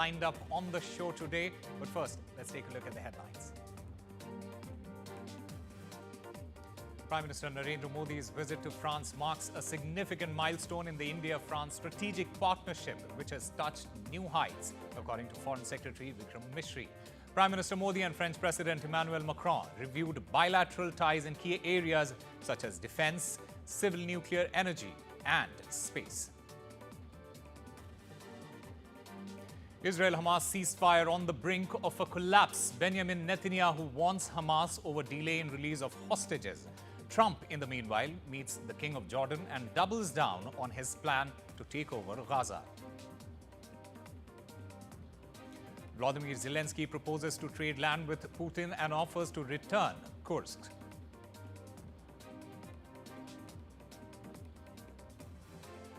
lined up on the show today. But first, let's take a look at the headlines. Prime Minister Narendra Modi's visit to France marks a significant milestone in the India-France strategic partnership, which has touched new heights, according to Foreign Secretary Vikram Misri. Prime Minister Modi and French President Emmanuel Macron reviewed bilateral ties in key areas such as defense, civil nuclear energy, and space. Israel-Hamas ceasefire on the brink of a collapse. Benjamin Netanyahu warns Hamas over delay in release of hostages. Trump, in the meanwhile, meets the King of Jordan and doubles down on his plan to take over Gaza. Volodymyr Zelensky proposes to trade land with Putin and offers to return Kursk.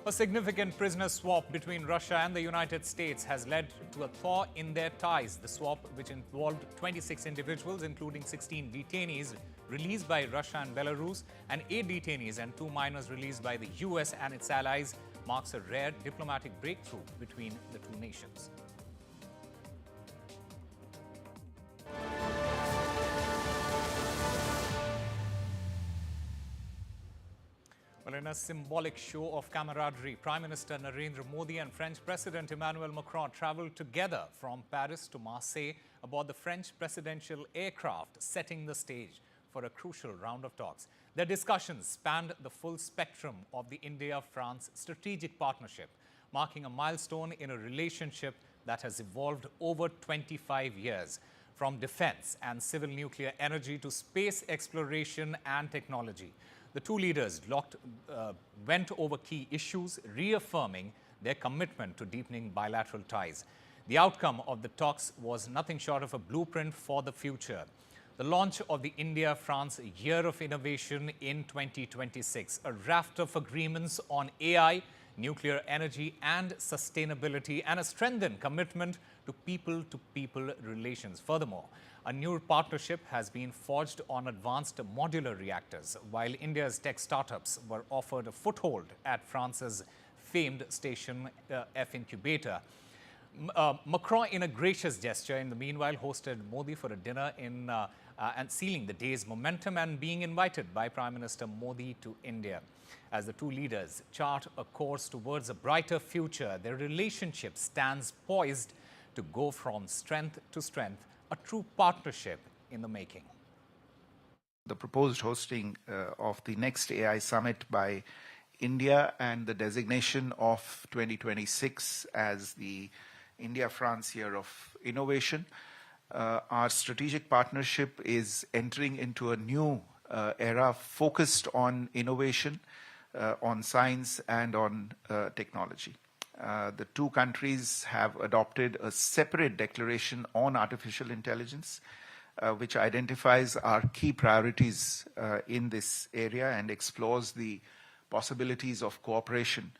A significant prisoner swap between Russia and the United States has led to a thaw in their ties. The swap, which involved 26 individuals, including 16 detainees released by Russia and Belarus, and 8 detainees and 2 minors released by the US and its allies, marks a rare diplomatic breakthrough between the two nations. Well, in a symbolic show of camaraderie, Prime Minister Narendra Modi and French President Emmanuel Macron travelled together from Paris to Marseille aboard the French presidential aircraft, setting the stage for a crucial round of talks. Their discussions spanned the full spectrum of the India-France strategic partnership, marking a milestone in a relationship that has evolved over 25 years, from defense and civil nuclear energy to space exploration and technology. The two leaders went over key issues, reaffirming their commitment to deepening bilateral ties. The outcome of the talks was nothing short of a blueprint for the future. The launch of the India-France Year of Innovation in 2026, a raft of agreements on AI, nuclear energy and sustainability, and a strengthened commitment to people-to-people relations. Furthermore, a new partnership has been forged on advanced modular reactors, while India's tech startups were offered a foothold at France's famed Station F incubator. Macron, in a gracious gesture, in the meanwhile, hosted Modi for a dinner and sealing the day's momentum and being invited by Prime Minister Modi to India. As the two leaders chart a course towards a brighter future, their relationship stands poised to go from strength to strength, a true partnership in the making. The proposed hosting of the next AI summit by India and the designation of 2026 as the India-France Year of Innovation, our strategic partnership is entering into a new era focused on innovation, on science and on technology. The two countries have adopted a separate declaration on artificial intelligence, which identifies our key priorities in this area and explores the possibilities of cooperation.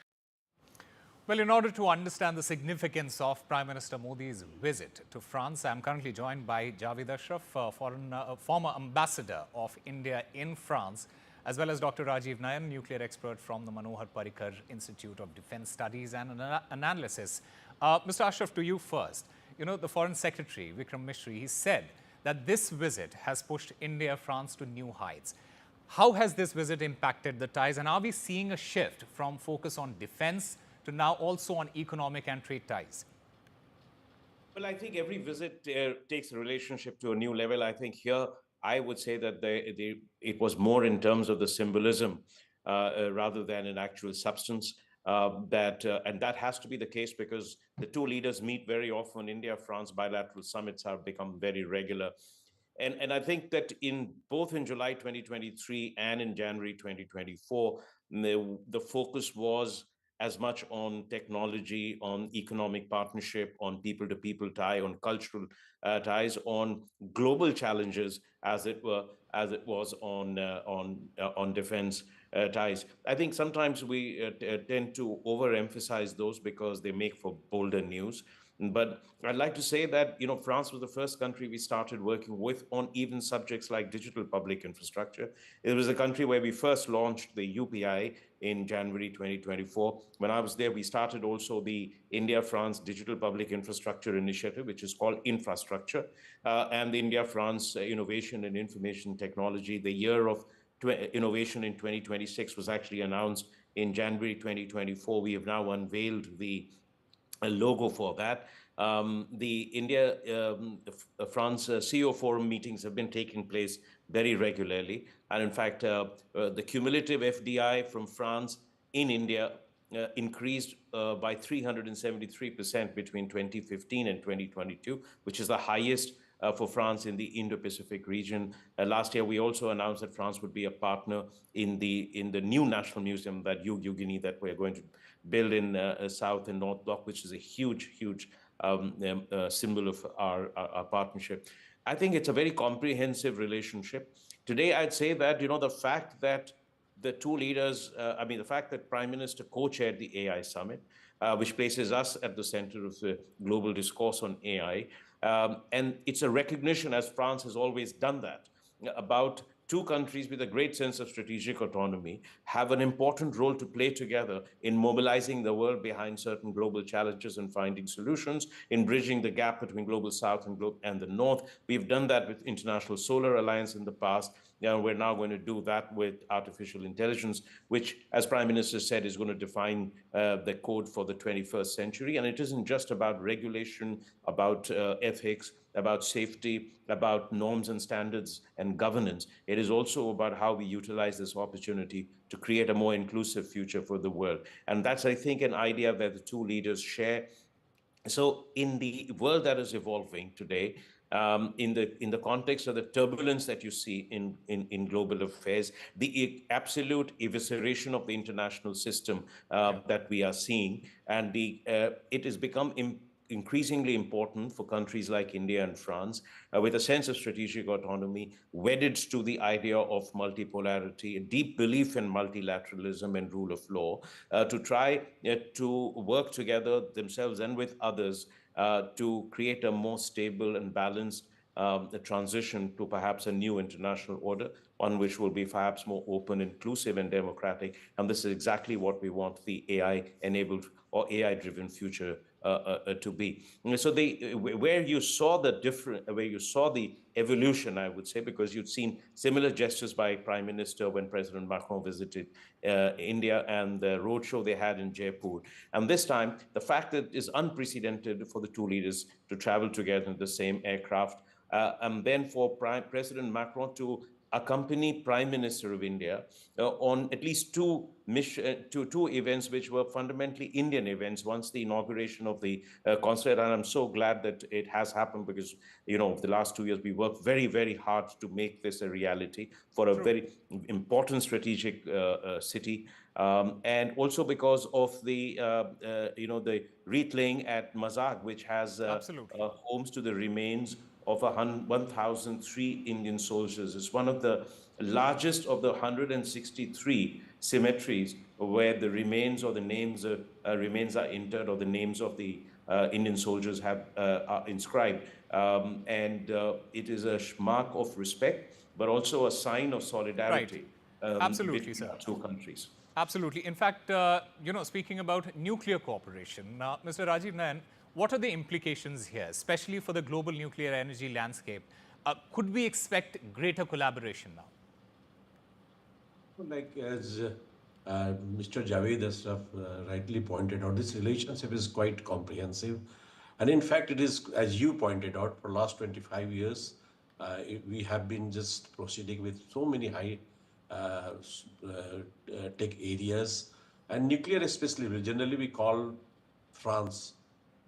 Well, in order to understand the significance of Prime Minister Modi's visit to France, I am currently joined by Javed Ashraf, former ambassador of India in France, as well as Dr. Rajiv Nayan, nuclear expert from the Manohar Parrikar Institute of Defense Studies and Analysis. Mr. Ashraf, to you first. You know, the Foreign Secretary, Vikram Misri, he said that this visit has pushed India-France to new heights. How has this visit impacted the ties, and are we seeing a shift from focus on defense to now also on economic and trade ties? Well, I think every visit takes the relationship to a new level. I think here I would say that it was more in terms of the symbolism rather than an actual substance. And that has to be the case because the two leaders meet very often. India-France bilateral summits have become very regular. And I think that both in July 2023 and in January 2024, the focus was as much on technology, on economic partnership, on people-to-people tie, on cultural ties, on global challenges, as it was on defense ties. I think sometimes we tend to overemphasize those because they make for bolder news. But I'd like to say that, France was the first country we started working with on even subjects like digital public infrastructure. It was a country where we first launched the UPI in January 2024. When I was there, we started also the India-France Digital Public Infrastructure Initiative, which is called Infrastructure, and the India-France Innovation and Information Technology. The year of innovation in 2026 was actually announced in January 2024. We have now unveiled the logo for that. The India-France CEO forum meetings have been taking place very regularly. And in fact, the cumulative FDI from France in India increased by 373% between 2015 and 2022, which is the highest for France in the Indo-Pacific region. Last year, we also announced that France would be a partner in the new National Museum that Yugini that we're going to build in South and North Block, which is a huge symbol of our partnership. I think it's a very comprehensive relationship. Today, I'd say that, the fact that the two leaders, the fact that Prime Minister co-chaired the AI summit, which places us at the center of the global discourse on AI. And it's a recognition, as France has always done that, about two countries with a great sense of strategic autonomy have an important role to play together in mobilizing the world behind certain global challenges and finding solutions, in bridging the gap between global south and the north. We've done that with International Solar Alliance in the past. We're now going to do that with artificial intelligence, which, as Prime Minister said, is going to define the code for the 21st century. And it isn't just about regulation, about ethics, about safety, about norms and standards and governance. It is also about how we utilize this opportunity to create a more inclusive future for the world. And that's, I think, an idea that the two leaders share. So in the world that is evolving today, in the context of the turbulence that you see in global affairs, the absolute evisceration of the international system that we are seeing, and it has become increasingly important for countries like India and France, with a sense of strategic autonomy, wedded to the idea of multipolarity, a deep belief in multilateralism and rule of law, to try to work together themselves and with others to create a more stable and balanced transition to perhaps a new international order, one which will be perhaps more open, inclusive, and democratic. And this is exactly what we want the AI-enabled or AI-driven future to be. So where you saw the evolution, I would say, because you'd seen similar gestures by Prime Minister when President Macron visited India and the roadshow they had in Jaipur. And this time, the fact that it is unprecedented for the two leaders to travel together in the same aircraft, and then for President Macron to accompany Prime Minister of India on at least two events which were fundamentally Indian events. Once the inauguration of the consulate, and I'm so glad that it has happened, because the last 2 years we worked very, very hard to make this a reality for a very important strategic city, and also because of the the wreath-laying at Mazag, which has homes to the remains of 1,003 Indian soldiers. It's one of the largest of the 163 cemeteries where the remains or the names remains are interred, or the names of the Indian soldiers are inscribed. And it is a mark of respect, but also a sign of solidarity between our two countries. Absolutely. In fact, speaking about nuclear cooperation, Mr. Rajiv Nayan, what are the implications here, especially for the global nuclear energy landscape? Could we expect greater collaboration now? Like as Mr. Javed Ashraf rightly pointed out, this relationship is quite comprehensive. And in fact, it is, as you pointed out, for the last 25 years, we have been just proceeding with so many high tech areas. And nuclear especially, generally we call France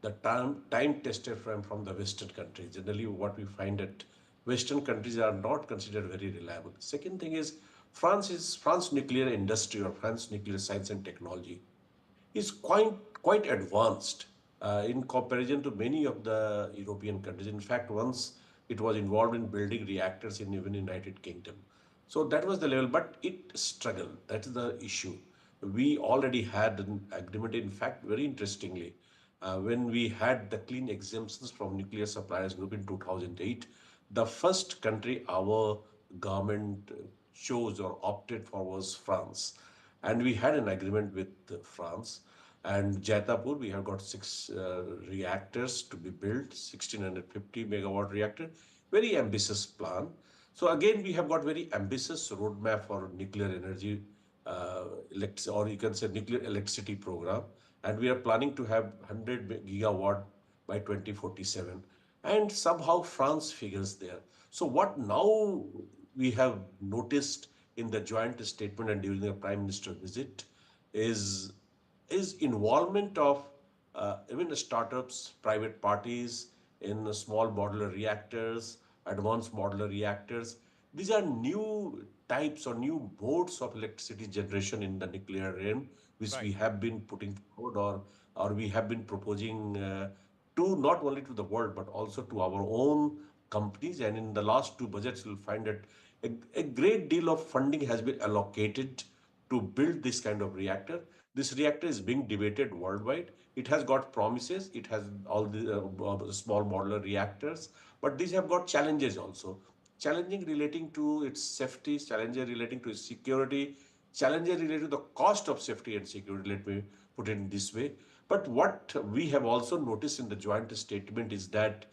the time tested from the Western countries. Generally, what we find that Western countries are not considered very reliable. Second thing is France nuclear industry, or France nuclear science and technology, is quite advanced in comparison to many of the European countries. In fact, once it was involved in building reactors in even United Kingdom. So that was the level, but it struggled. That is the issue. We already had an agreement. In fact, very interestingly, when we had the clean exemptions from nuclear suppliers group in 2008, the first country our government chose or opted for was France. And we had an agreement with France. And Jaitapur, we have got six reactors to be built, 1650 megawatt reactor, very ambitious plan. So again, we have got very ambitious roadmap for nuclear energy, or you can say nuclear electricity program. And we are planning to have 100 gigawatt by 2047. And somehow France figures there. So what now we have noticed in the joint statement and during the Prime Minister visit is involvement of even startups, private parties in small modular reactors, advanced modular reactors. These are new types or new modes of electricity generation in the nuclear realm, which we have been putting forward or we have been proposing to not only to the world but also to our own companies. And in the last two budgets, you'll find that a great deal of funding has been allocated to build this kind of reactor. This reactor is being debated worldwide. It has got promises. It has all the small modular reactors, but these have got challenges also. Challenging relating to its safety, challenges relating to its security, challenges related to the cost of safety and security. Let me put it in this way. But what we have also noticed in the joint statement is that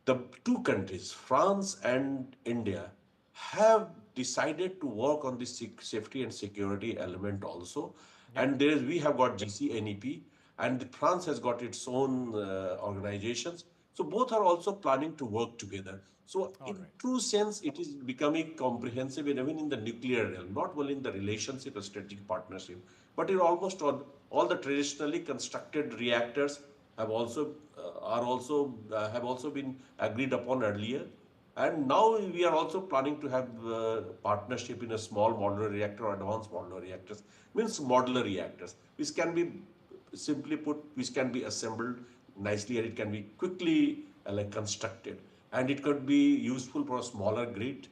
the two countries, France and India, have decided to work on the safety and security element also. And we have got GCNEP, and France has got its own organizations. So both are also planning to work together. So in true sense, it is becoming comprehensive even in the nuclear realm, not only in the relationship or strategic partnership, but in almost all the traditionally constructed reactors have also have also been agreed upon earlier. And now we are also planning to have partnership in a small modular reactor or advanced modular reactors, means modular reactors, which can be simply put, which can be assembled nicely and it can be quickly constructed. And it could be useful for a smaller grid.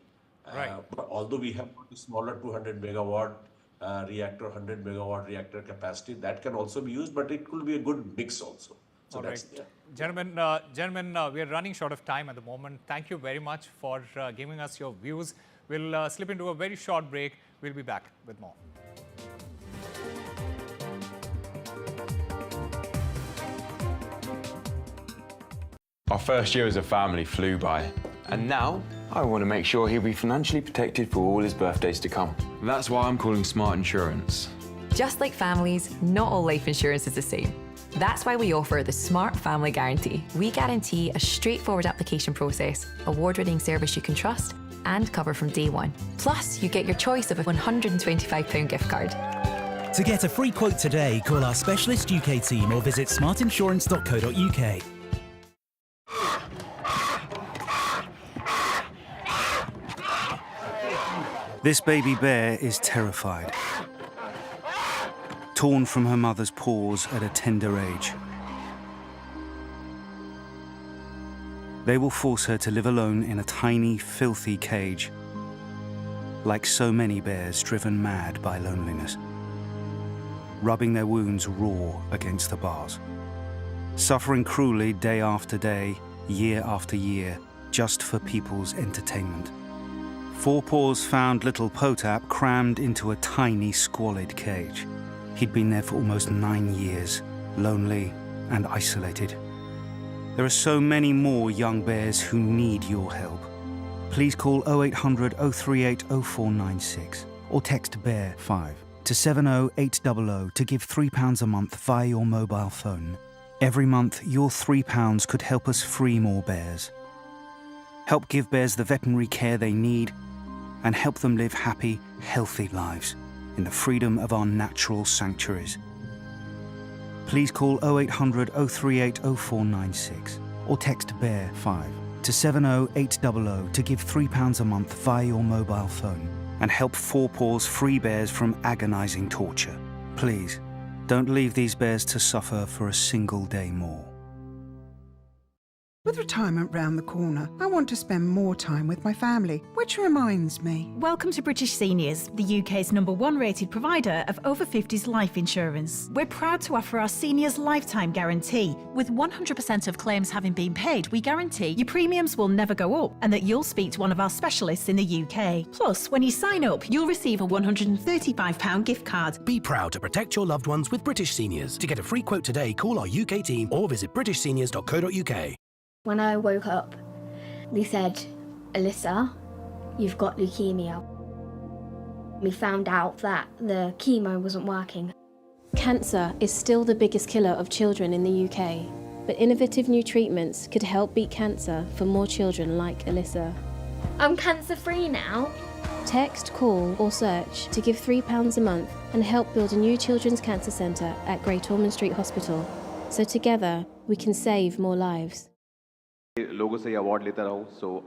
Although we have a smaller 200 megawatt reactor, 100 megawatt reactor capacity, that can also be used, but it could be a good mix also. So that's there. Gentlemen, we are running short of time at the moment. Thank you very much for giving us your views. We'll slip into a very short break. We'll be back with more. Our first year as a family flew by, and now I want to make sure he'll be financially protected for all his birthdays to come. that's why I'm calling Smart Insurance. Just like families, not all life insurance is the same. That's why we offer the Smart Family Guarantee. We guarantee a straightforward application process, award-winning service you can trust, and cover from day one. Plus, you get your choice of a £125 gift card. To get a free quote today, call our specialist UK team or visit smartinsurance.co.uk. This baby bear is terrified. Torn from her mother's paws at a tender age. They will force her to live alone in a tiny, filthy cage, like so many bears driven mad by loneliness, rubbing their wounds raw against the bars, suffering cruelly day after day, year after year, just for people's entertainment. Four Paws found little Potap crammed into a tiny, squalid cage. He'd been there for almost 9 years, lonely and isolated. There are so many more young bears who need your help. Please call 0800 038 0496 or text BEAR5 to 70800 to give £3 a month via your mobile phone. Every month, your £3 could help us free more bears. Help give bears the veterinary care they need and help them live happy, healthy lives in the freedom of our natural sanctuaries. Please call 0800 038 0496 or text BEAR5 to 70800 to give £3 a month via your mobile phone and help Four Paws free bears from agonising torture. Please, don't leave these bears to suffer for a single day more. With retirement round the corner, I want to spend more time with my family, which reminds me. Welcome to British Seniors, the UK's #1 rated provider of over 50s life insurance. We're proud to offer our seniors lifetime guarantee. With 100% of claims having been paid, we guarantee your premiums will never go up and that you'll speak to one of our specialists in the UK. Plus, when you sign up, you'll receive a £135 gift card. Be proud to protect your loved ones with British Seniors. To get a free quote today, call our UK team or visit britishseniors.co.uk. When I woke up, they said, Alyssa, you've got leukemia. We found out that the chemo wasn't working. Cancer is still the biggest killer of children in the UK, but innovative new treatments could help beat cancer for more children like Alyssa. I'm cancer-free now. Text, call or search to give £3 a month and help build a new children's cancer centre at Great Ormond Street Hospital. So together, we can save more lives. लोगों से award लेता रहूं so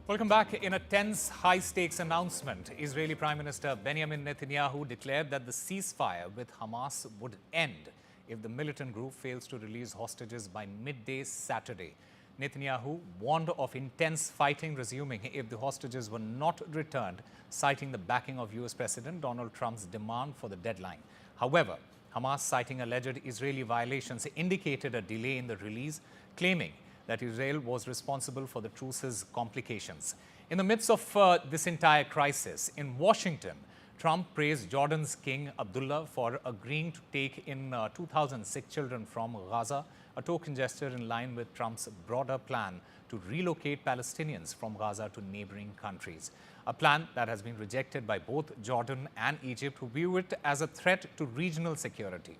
Welcome back. In a tense, high-stakes announcement, Israeli Prime Minister Benjamin Netanyahu declared that the ceasefire with Hamas would end if the militant group fails to release hostages by midday Saturday. Netanyahu warned of intense fighting resuming if the hostages were not returned, citing the backing of US President Donald Trump's demand for the deadline. However, Hamas, citing alleged Israeli violations, indicated a delay in the release, claiming that Israel was responsible for the truce's complications. In the midst of this entire crisis, in Washington, Trump praised Jordan's King Abdullah for agreeing to take in 2,006 children from Gaza, a token gesture in line with Trump's broader plan to relocate Palestinians from Gaza to neighboring countries, a plan that has been rejected by both Jordan and Egypt, who view it as a threat to regional security.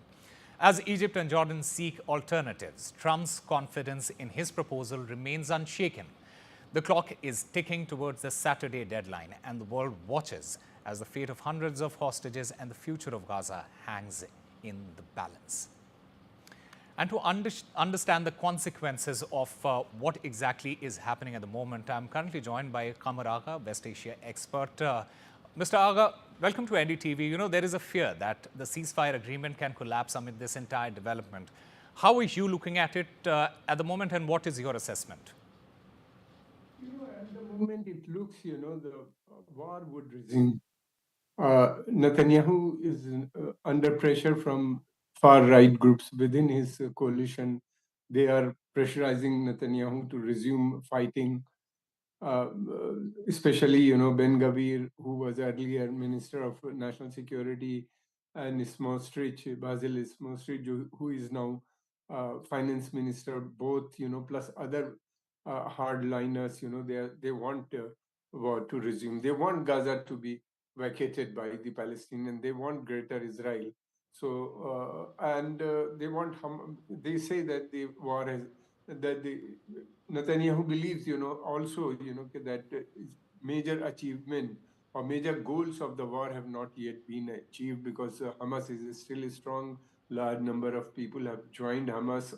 As Egypt and Jordan seek alternatives, Trump's confidence in his proposal remains unshaken. The clock is ticking towards the Saturday deadline, and the world watches as the fate of hundreds of hostages and the future of Gaza hangs in the balance. And to understand the consequences of what exactly is happening at the moment, I'm currently joined by Qamar Agha, West Asia expert. Mr. Agha, welcome to NDTV. You know, there is a fear that the ceasefire agreement can collapse amid this entire development. How are you looking at it at the moment, and what is your assessment? At the moment, it looks, the war would resume. Netanyahu is under pressure from far-right groups within his coalition. They are pressurizing Netanyahu to resume fighting, especially, Ben Gvir, who was earlier Minister of National Security, and Basil Smotrich, who is now Finance Minister, both, plus other hardliners, they want war to resume. They want Gaza to be vacated by the Palestinians. They want Greater Israel. So, they want, they say that the war has, Netanyahu believes, also, that major achievement or major goals of the war have not yet been achieved, because Hamas is still a strong, large number of people have joined Hamas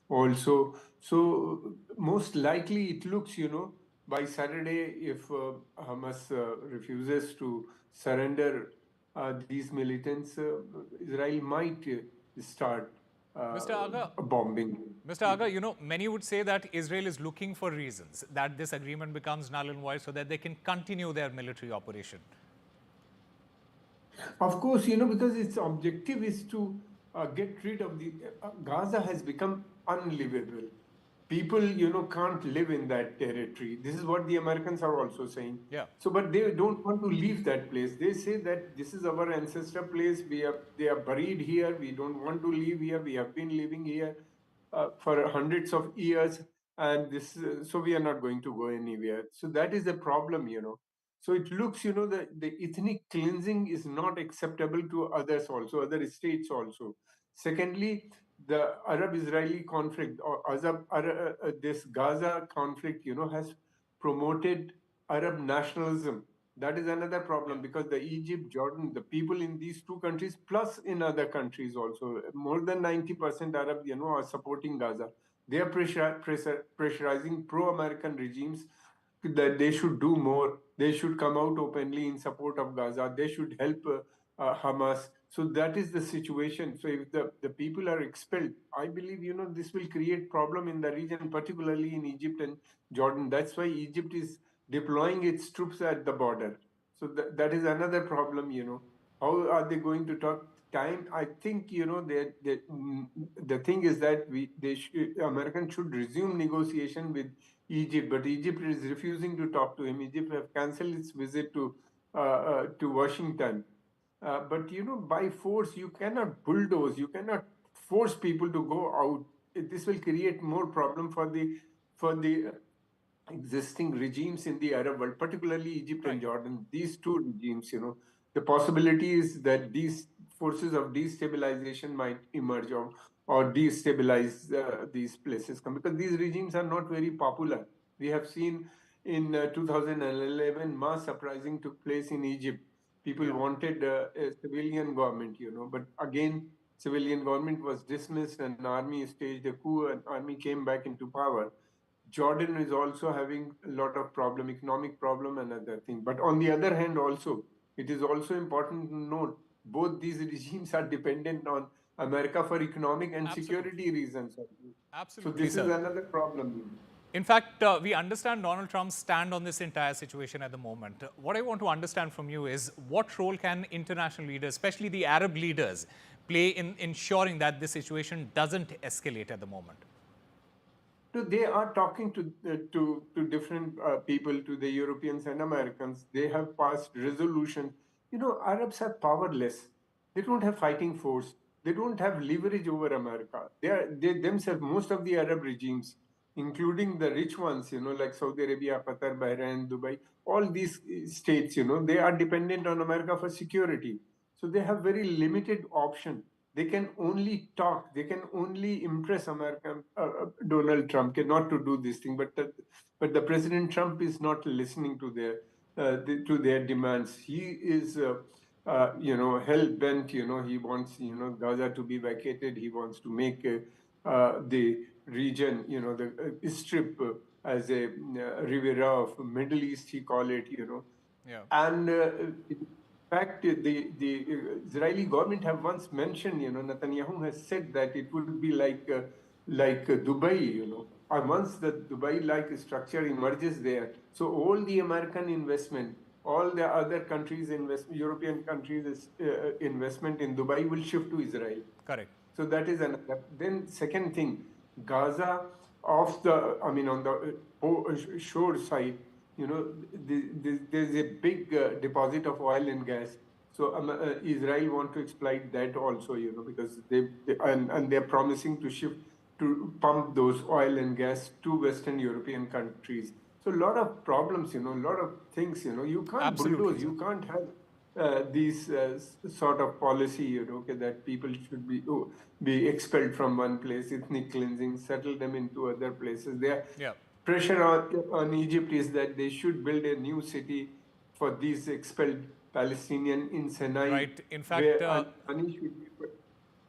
also. So most likely it looks, by Saturday, if Hamas refuses to surrender these militants, Israel might start bombing. Mr. Agha, many would say that Israel is looking for reasons that this agreement becomes null and void so that they can continue their military operation. Of course, because its objective is to get rid of the... Gaza has become unlivable. People, can't live in that territory. This is what the Americans are also saying. Yeah. So, but they don't want to leave that place. They say that this is our ancestor place. They are buried here. We don't want to leave here. We have been living here for hundreds of years, and so we are not going to go anywhere. So that is the problem, So it looks, the ethnic cleansing is not acceptable to others also, other states also. Secondly, the Arab-Israeli conflict, or this Gaza conflict, has promoted Arab nationalism. That is another problem, because the Egypt, Jordan, the people in these two countries, plus in other countries also, more than 90% Arab, are supporting Gaza. They are pressurizing pro-American regimes that they should do more. They should come out openly in support of Gaza. They should help Hamas. So that is the situation. So if the people are expelled, I believe, this will create problem in the region, particularly in Egypt and Jordan. That's why Egypt is deploying its troops at the border. So that is another problem, How are they going to talk time? I think, the thing is that Americans should resume negotiation with Egypt, but Egypt is refusing to talk to him. Egypt have cancelled its visit to Washington. But by force, you cannot bulldoze. You cannot force people to go out. This will create more problem for the existing regimes in the Arab world, particularly Egypt and Jordan. These two regimes, the possibility is that these forces of destabilization might emerge or destabilize these places, because these regimes are not very popular. We have seen in 2011, mass uprising took place in Egypt. People wanted a civilian government, but again, civilian government was dismissed and army staged a coup and army came back into power. Jordan is also having a lot of economic problem and other thing. But on the other hand also, it is also important to note, both these regimes are dependent on America for economic and security reasons. Absolutely, so this is another problem. In fact, we understand Donald Trump's stand on this entire situation at the moment. What I want to understand from you is, what role can international leaders, especially the Arab leaders, play in ensuring that this situation doesn't escalate at the moment? So they are talking to different people, to the Europeans and Americans. They have passed resolution. Arabs are powerless. They don't have fighting force. They don't have leverage over America. They themselves, most of the Arab regimes, including the rich ones, like Saudi Arabia, Qatar, Bahrain, Dubai, all these states, they are dependent on America for security. So they have very limited option. They can only talk. They can only impress American Donald Trump not to do this thing. But the President Trump is not listening to their demands. He is hell bent. He wants Gaza to be vacated. He wants to make the region, the strip as a Riviera of Middle East. He call it. Yeah. And in fact, the Israeli government have once mentioned, Netanyahu has said that it would be like Dubai, or once the Dubai-like structure emerges there. So all the American investment, all the other countries, European countries' investment in Dubai will shift to Israel. Correct. So that is another. Then second thing, Gaza on the shore side, there's a big deposit of oil and gas. So Israel want to exploit that also, because they're promising to shift to pump those oil and gas to Western European countries. So a lot of problems, a lot of things, you can't bulldoze, you can't have these sort of policy, that people should be expelled from one place, ethnic cleansing, settle them into other places. Pressure on Egypt is that they should build a new city for these expelled Palestinians in Sinai. Right. In fact,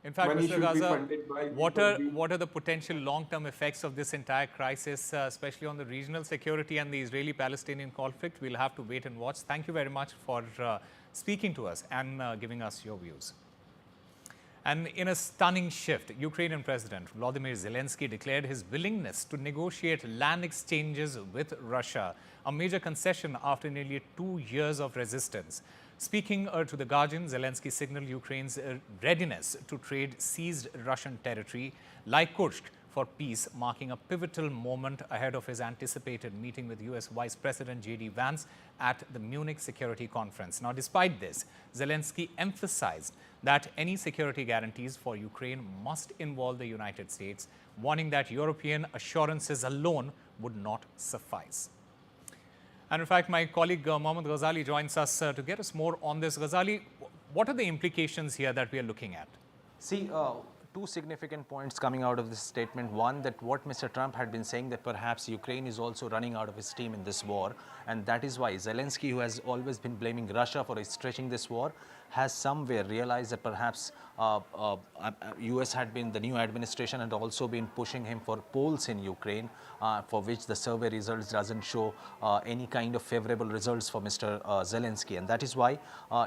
Mr. Gaza, what are the potential long-term effects of this entire crisis, especially on the regional security and the Israeli-Palestinian conflict? We'll have to wait and watch. Thank you very much for speaking to us and giving us your views. And in a stunning shift, Ukrainian President Volodymyr Zelensky declared his willingness to negotiate land exchanges with Russia, a major concession after nearly 2 years of resistance. Speaking to The Guardian, Zelensky signaled Ukraine's readiness to trade seized Russian territory like Kursk for peace, marking a pivotal moment ahead of his anticipated meeting with US Vice President J.D. Vance at the Munich Security Conference. Now, despite this, Zelensky emphasized that any security guarantees for Ukraine must involve the United States, warning that European assurances alone would not suffice. And in fact, my colleague Mohammad Ghazali joins us to get us more on this. Ghazali, what are the implications here that we are looking at? See, two significant points coming out of this statement. One, that what Mr. Trump had been saying, that perhaps Ukraine is also running out of his steam in this war, and that is why Zelensky, who has always been blaming Russia for stretching this war, has somewhere realized that perhaps US had been, the new administration had also been pushing him for polls in Ukraine, for which the survey results doesn't show any kind of favorable results for Mr. Zelensky. And that is why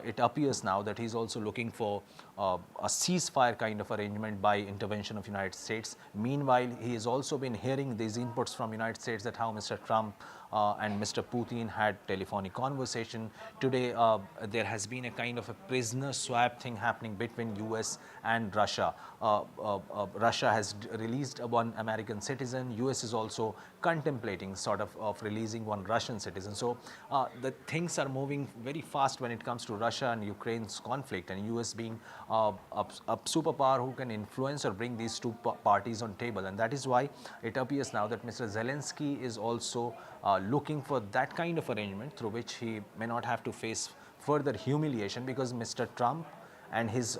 it appears now that he's also looking for a ceasefire kind of arrangement by intervention of United States. Meanwhile, he has also been hearing these inputs from United States that how Mr. Trump and Mr. Putin had telephonic conversation. Today, there has been a kind of a prisoner swap thing happening between US and Russia. Russia has released one American citizen. US is also contemplating sort of releasing one Russian citizen. So the things are moving very fast when it comes to Russia and Ukraine's conflict, and US being a superpower who can influence or bring these two parties on table. And that is why it appears now that Mr. Zelensky is also looking for that kind of arrangement through which he may not have to face further humiliation, because Mr. Trump and his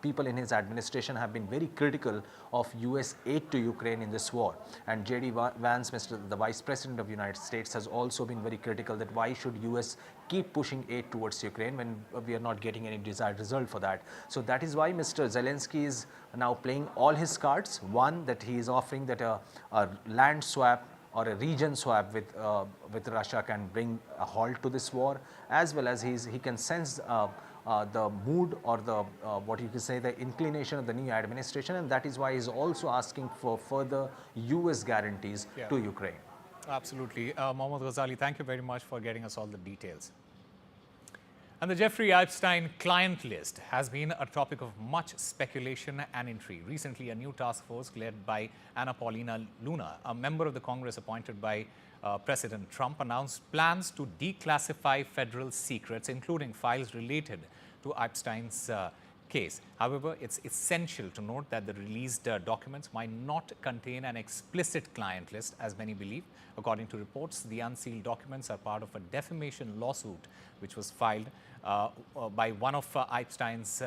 people in his administration have been very critical of US aid to Ukraine in this war. And J.D. Vance, the Vice President of the United States, has also been very critical that why should US keep pushing aid towards Ukraine when we are not getting any desired result for that. So that is why Mr. Zelensky is now playing all his cards. One, that he is offering that a land swap or a region swap with Russia can bring a halt to this war, as well as he can sense the mood or the what you could say, the inclination of the new administration, and that is why he's also asking for further US guarantees to Ukraine. Absolutely. Mohammad Ghazali, thank you very much for getting us all the details. And the Jeffrey Epstein client list has been a topic of much speculation and intrigue. Recently, a new task force led by Anna Paulina Luna, a member of the Congress appointed by President Trump, announced plans to declassify federal secrets, including files related to Epstein's case. However, it's essential to note that the released documents might not contain an explicit client list, as many believe. According to reports, the unsealed documents are part of a defamation lawsuit which was filed by one of Epstein's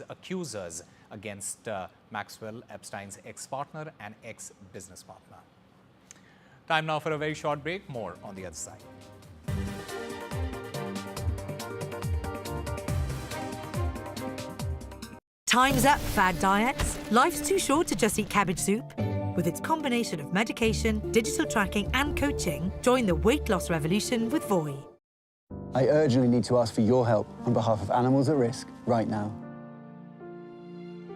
accusers against Maxwell, Epstein's ex-partner and ex-business partner. Time now for a very short break. More on the other side. Time's up, fad diets. Life's too short to just eat cabbage soup. With its combination of medication, digital tracking and coaching, join the weight loss revolution with Voi. I urgently need to ask for your help on behalf of animals at risk right now.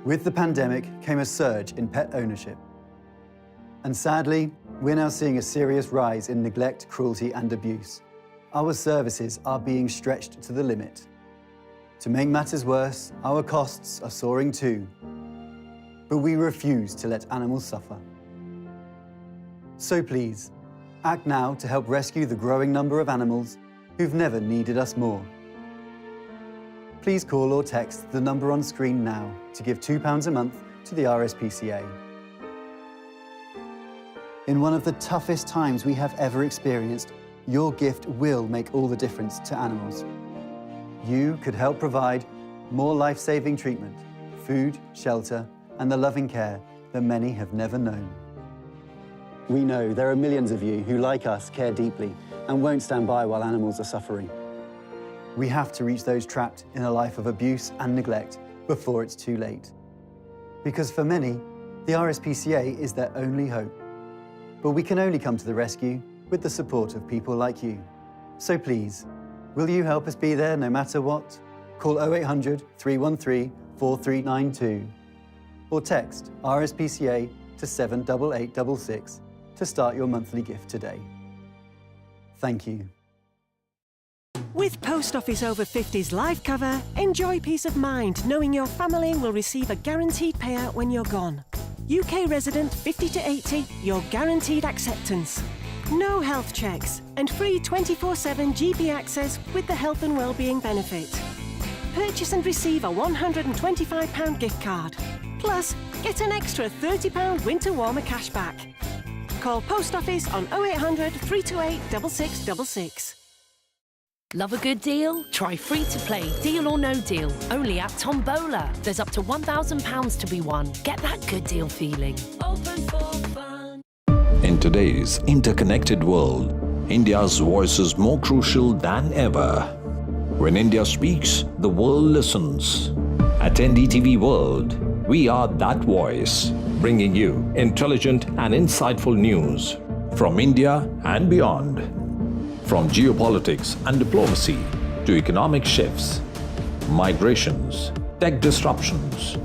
With the pandemic came a surge in pet ownership. And sadly, we're now seeing a serious rise in neglect, cruelty and abuse. Our services are being stretched to the limit. To make matters worse, our costs are soaring too. But we refuse to let animals suffer. So please, act now to help rescue the growing number of animals who've never needed us more. Please call or text the number on screen now to give £2 a month to the RSPCA. In one of the toughest times we have ever experienced, your gift will make all the difference to animals. You could help provide more life-saving treatment, food, shelter, and the loving care that many have never known. We know there are millions of you who, like us, care deeply and won't stand by while animals are suffering. We have to reach those trapped in a life of abuse and neglect before it's too late. Because for many, the RSPCA is their only hope. But we can only come to the rescue with the support of people like you. So please, will you help us be there no matter what? Call 0800 313 4392 or text RSPCA to 78866 to start your monthly gift today. Thank you. With Post Office Over 50s life cover, enjoy peace of mind knowing your family will receive a guaranteed payout when you're gone. UK resident 50 to 80, you're guaranteed acceptance. No health checks and free 24/7 GP access with the health and wellbeing benefit. Purchase and receive a £125 gift card. Plus, get an extra £30 winter warmer cashback. Call Post Office on 0800 328 6666. Love a good deal? Try free-to-play Deal or No Deal, only at Tombola. There's up to £1,000 to be won. Get that good deal feeling. Open for fun. In today's interconnected world, India's voice is more crucial than ever. When India speaks, the world listens. At NDTV World, we are that voice, bringing you intelligent and insightful news from India and beyond. From geopolitics and diplomacy to economic shifts, migrations, tech disruptions,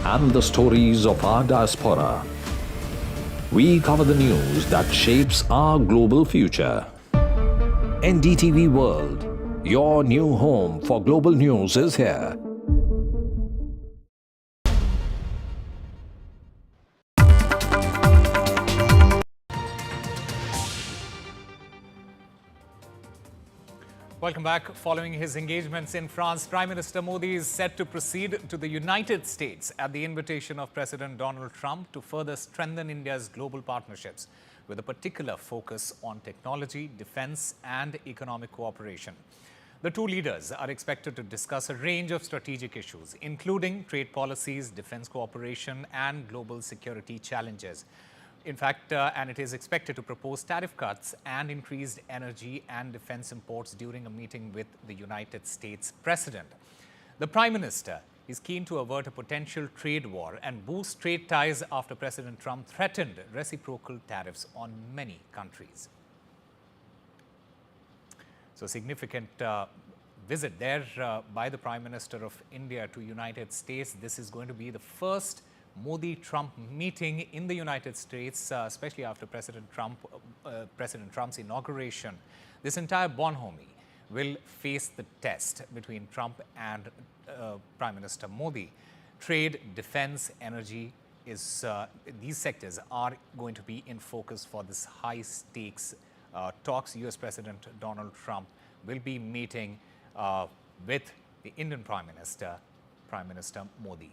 and the stories of our diaspora. We cover the news that shapes our global future. NDTV World, your new home for global news, is here. Welcome back. Following his engagements in France, Prime Minister Modi is set to proceed to the United States at the invitation of President Donald Trump to further strengthen India's global partnerships, with a particular focus on technology, defense, and economic cooperation. The two leaders are expected to discuss a range of strategic issues, including trade policies, defense cooperation, and global security challenges. In fact, and it is expected to propose tariff cuts and increased energy and defense imports during a meeting with the United States President. The Prime Minister is keen to avert a potential trade war and boost trade ties after President Trump threatened reciprocal tariffs on many countries. So, significant visit there by the Prime Minister of India to United States. This is going to be the first Modi-Trump meeting in the United States, especially after President Trump's inauguration. This entire bonhomie will face the test between Trump and Prime Minister Modi. Trade, defense, energy these sectors are going to be in focus for this high-stakes talks. US President Donald Trump will be meeting with the Indian Prime Minister Modi.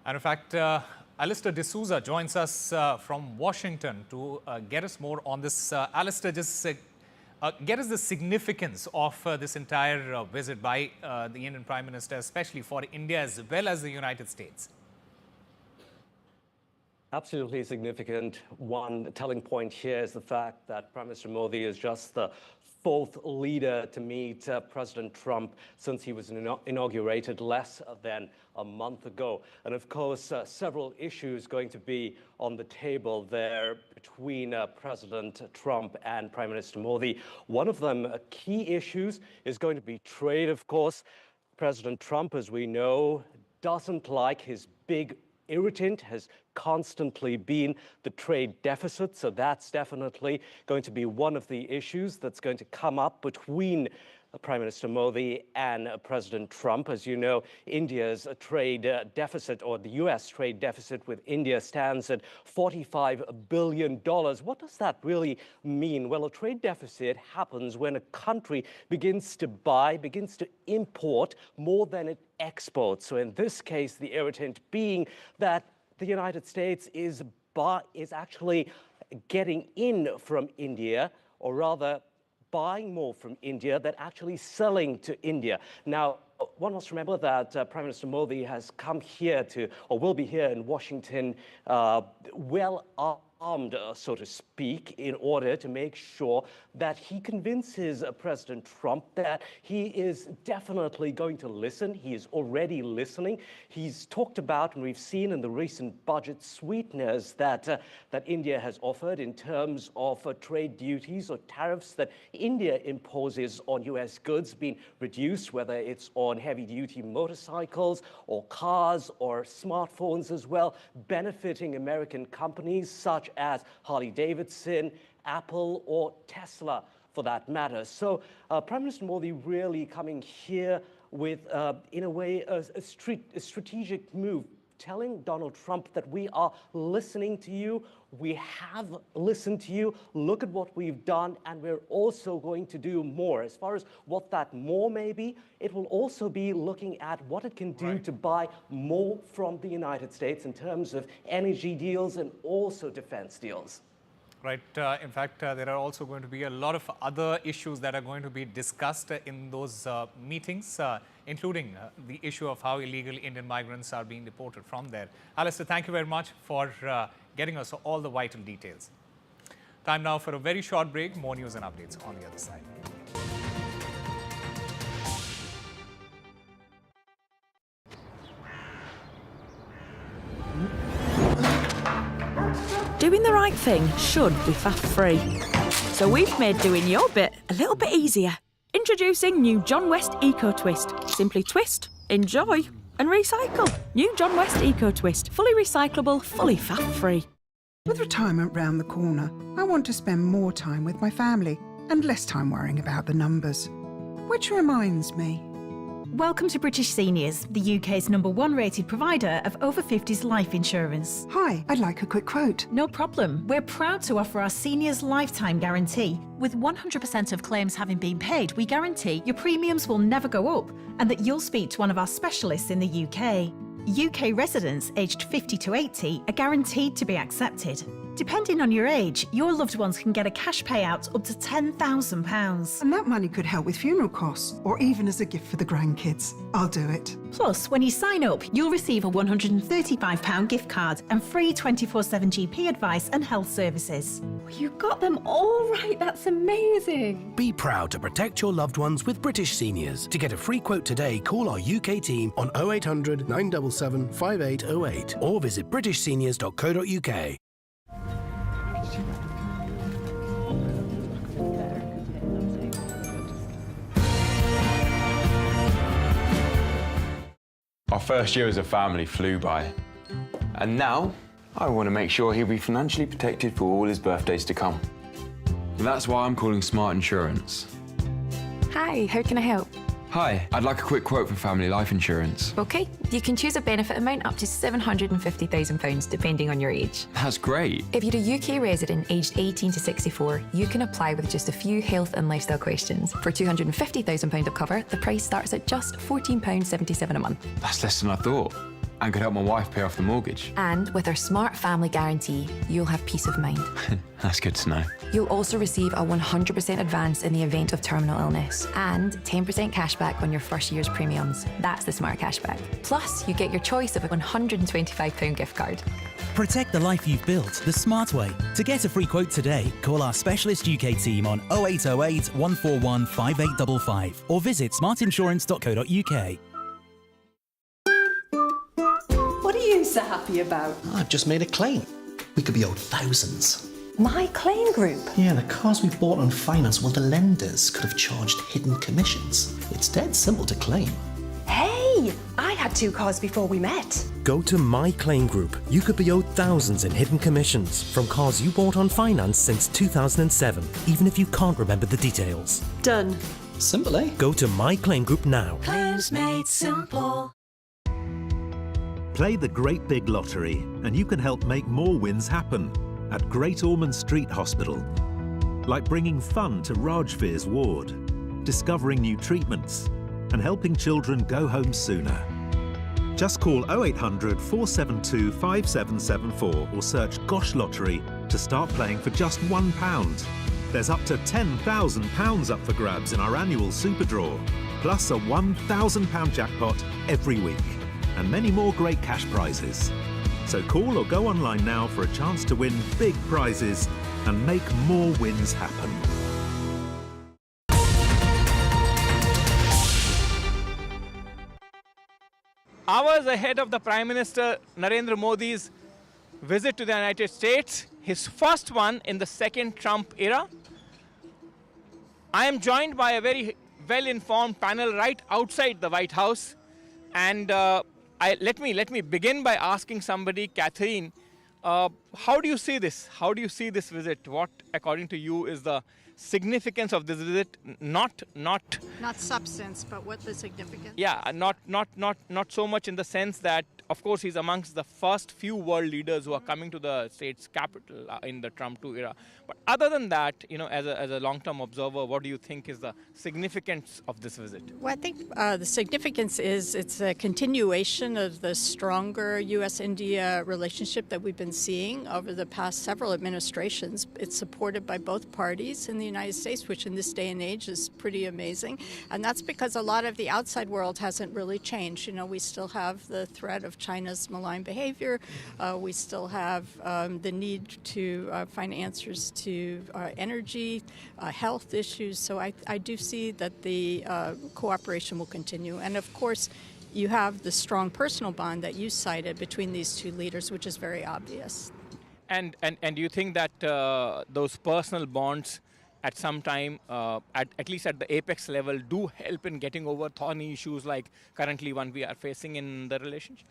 And in fact, Alistair D'Souza joins us from Washington to get us more on this. Alistair, just get us the significance of this entire visit by the Indian Prime Minister, especially for India as well as the United States. Absolutely significant. One telling point here is the fact that Prime Minister Modi is just the fourth leader to meet President Trump since he was inaugurated less than a month ago. And of course, several issues going to be on the table there between President Trump and Prime Minister Modi. One of them, key issues, is going to be trade, of course. President Trump, as we know, doesn't like his big irritant has constantly been the trade deficit. So that's definitely going to be one of the issues that's going to come up between Prime Minister Modi and President Trump. As you know, India's trade deficit, or the US trade deficit with India, stands at $45 billion. What does that really mean? Well, a trade deficit happens when a country begins to import more than it exports. So in this case, the irritant being that the United States is actually getting in from India, or rather buying more from India than actually selling to India. Now, one must remember that Prime Minister Modi has come here or will be here in Washington well armed, so to speak, in order to make sure that he convinces President Trump that he is definitely going to listen. He is already listening. He's talked about, and we've seen in the recent budget, sweeteners that India has offered in terms of trade duties or tariffs that India imposes on US goods being reduced, whether it's on heavy-duty motorcycles or cars or smartphones as well, benefiting American companies such as Harley-Davidson, Apple, or Tesla, for that matter. So Prime Minister Modi really coming here with, in a way, a strategic move, telling Donald Trump that we are listening to you, we have listened to you, look at what we've done, and we're also going to do more. As far as what that more may be, it will also be looking at what it can do to buy more from the United States in terms of energy deals and also defense deals. Right. In fact, there are also going to be a lot of other issues that are going to be discussed in those meetings, including the issue of how illegal Indian migrants are being deported from there. Alistair, thank you very much for getting us all the vital details. Time now for a very short break. More news and updates on the other side. Doing the right thing should be faff-free. So we've made doing your bit a little bit easier. Introducing new John West Eco Twist. Simply twist, enjoy and recycle. New John West Eco Twist. Fully recyclable, fully faff-free. With retirement round the corner, I want to spend more time with my family and less time worrying about the numbers. Which reminds me. Welcome to British Seniors, the UK's #1 rated provider of over 50s life insurance. Hi, I'd like a quick quote. No problem. We're proud to offer our seniors lifetime guarantee. With 100% of claims having been paid, we guarantee your premiums will never go up and that you'll speak to one of our specialists in the UK. UK residents aged 50 to 80 are guaranteed to be accepted. Depending on your age, your loved ones can get a cash payout up to £10,000. And that money could help with funeral costs or even as a gift for the grandkids. I'll do it. Plus, when you sign up, you'll receive a £135 gift card and free 24/7 GP advice and health services. You got them all right. That's amazing. Be proud to protect your loved ones with British Seniors. To get a free quote today, call our UK team on 0800 977 5808 or visit britishseniors.co.uk. Our first year as a family flew by. And now, I want to make sure he'll be financially protected for all his birthdays to come. That's why I'm calling Smart Insurance. Hi, how can I help? Hi, I'd like a quick quote for family life insurance. OK, you can choose a benefit amount up to £750,000 depending on your age. That's great. If you're a UK resident aged 18 to 64, you can apply with just a few health and lifestyle questions. For £250,000 of cover, the price starts at just £14.77 a month. That's less than I thought. And could help my wife pay off the mortgage. And with our Smart Family Guarantee, you'll have peace of mind. That's good to know. You'll also receive a 100% advance in the event of terminal illness and 10% cashback on your first year's premiums. That's the Smart Cashback. Plus, you get your choice of a £125 gift card. Protect the life you've built the smart way. To get a free quote today, call our specialist UK team on 0808 141 5855 or visit smartinsurance.co.uk. What are you so happy about? I've just made a claim. We could be owed thousands. My claim group. Yeah, the cars we bought on finance, well, the lenders could have charged hidden commissions. It's dead simple to claim. Hey, I had 2 cars before we met. Go to My Claim Group. You could be owed thousands in hidden commissions from cars you bought on finance since 2007, even if you can't remember the details. Done. Simple, eh? Go to My Claim Group now. Claims made simple. Play the Great Big Lottery and you can help make more wins happen at Great Ormond Street Hospital. Like bringing fun to Rajveer's ward, discovering new treatments and helping children go home sooner. Just call 0800 472 5774 or search Gosh Lottery to start playing for just £1. There's up to £10,000 up for grabs in our annual Super Draw, plus a £1,000 jackpot every week, and many more great cash prizes. So call or go online now for a chance to win big prizes and make more wins happen. Hours ahead of the Prime Minister Narendra Modi's visit to the United States, his first one in the second Trump era, I am joined by a very well-informed panel right outside the White House. And let me begin by asking somebody, Catherine, how do you see this? How do you see this visit? What, according to you, is the significance of this visit, not substance, but what the significance. Yeah, not so much in the sense that, of course, he's amongst the first few world leaders who are coming to the state's capital in the Trump 2 era. But other than that, as a long-term observer, what do you think is the significance of this visit? Well, I think the significance is it's a continuation of the stronger U.S.-India relationship that we've been seeing over the past several administrations. It's supported by both parties in the United States, which in this day and age is pretty amazing. And that's because a lot of the outside world hasn't really changed. We still have the threat of China's malign behavior. We still have the need to find answers to energy, health issues. So I do see that the cooperation will continue. And of course, you have the strong personal bond that you cited between these two leaders, which is very obvious. And do you think that those personal bonds at some time, at least at the apex level, do help in getting over thorny issues like currently one we are facing in the relationship?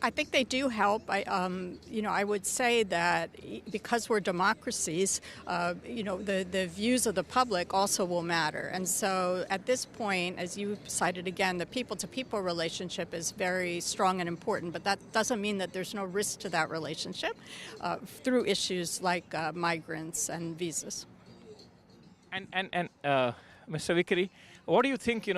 I think they do help. I would say that because we're democracies, the views of the public also will matter. And so at this point, as you cited again, the people-to-people relationship is very strong and important, but that doesn't mean that there's no risk to that relationship through issues like migrants and visas. And Mr. Vickery, what do you think,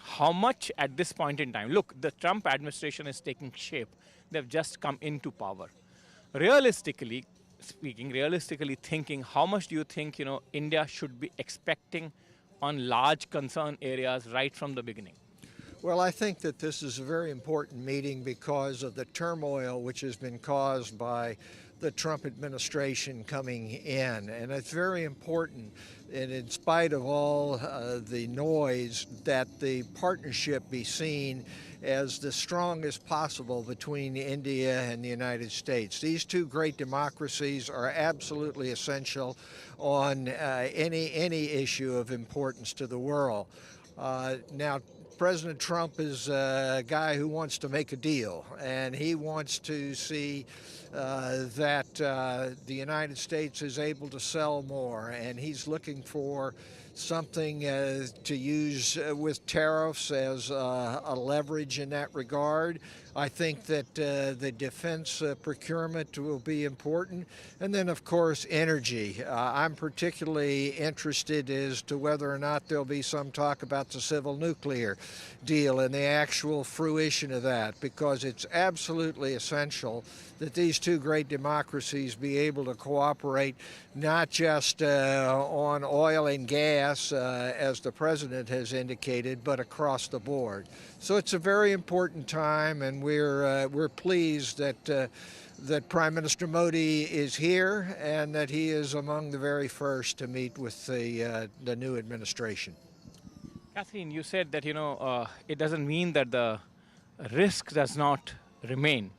how much at this point in time? Look, the Trump administration is taking shape. They've just come into power. Realistically thinking, how much do you think, India should be expecting on large concern areas right from the beginning? Well, I think that this is a very important meeting because of the turmoil which has been caused by the Trump administration coming in. And it's very important, and in spite of all the noise, that the partnership be seen as the strongest possible between India and the United States. These two great democracies are absolutely essential on any issue of importance to the world. Now, President Trump is a guy who wants to make a deal, and he wants to see that the United States is able to sell more, and he's looking for something to use with tariffs as a leverage in that regard. I think that the defense procurement will be important. And then, of course, energy. I'm particularly interested as to whether or not there'll be some talk about the civil nuclear deal and the actual fruition of that, because it's absolutely essential that these two great democracies be able to cooperate not just on oil and gas, as the president has indicated, but across the board. So it's a very important time, and we're pleased that Prime Minister Modi is here and that he is among the very first to meet with the new administration. Catherine, you said that it doesn't mean that the risk does not remain.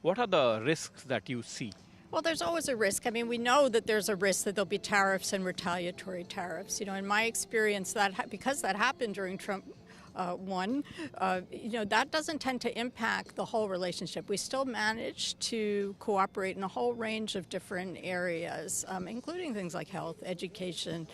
What are the risks that you see? Well, there's always a risk. I mean, we know that there's a risk that there'll be tariffs and retaliatory tariffs. In my experience, because that happened during Trump that doesn't tend to impact the whole relationship. We still manage to cooperate in a whole range of different areas, including things like health, education,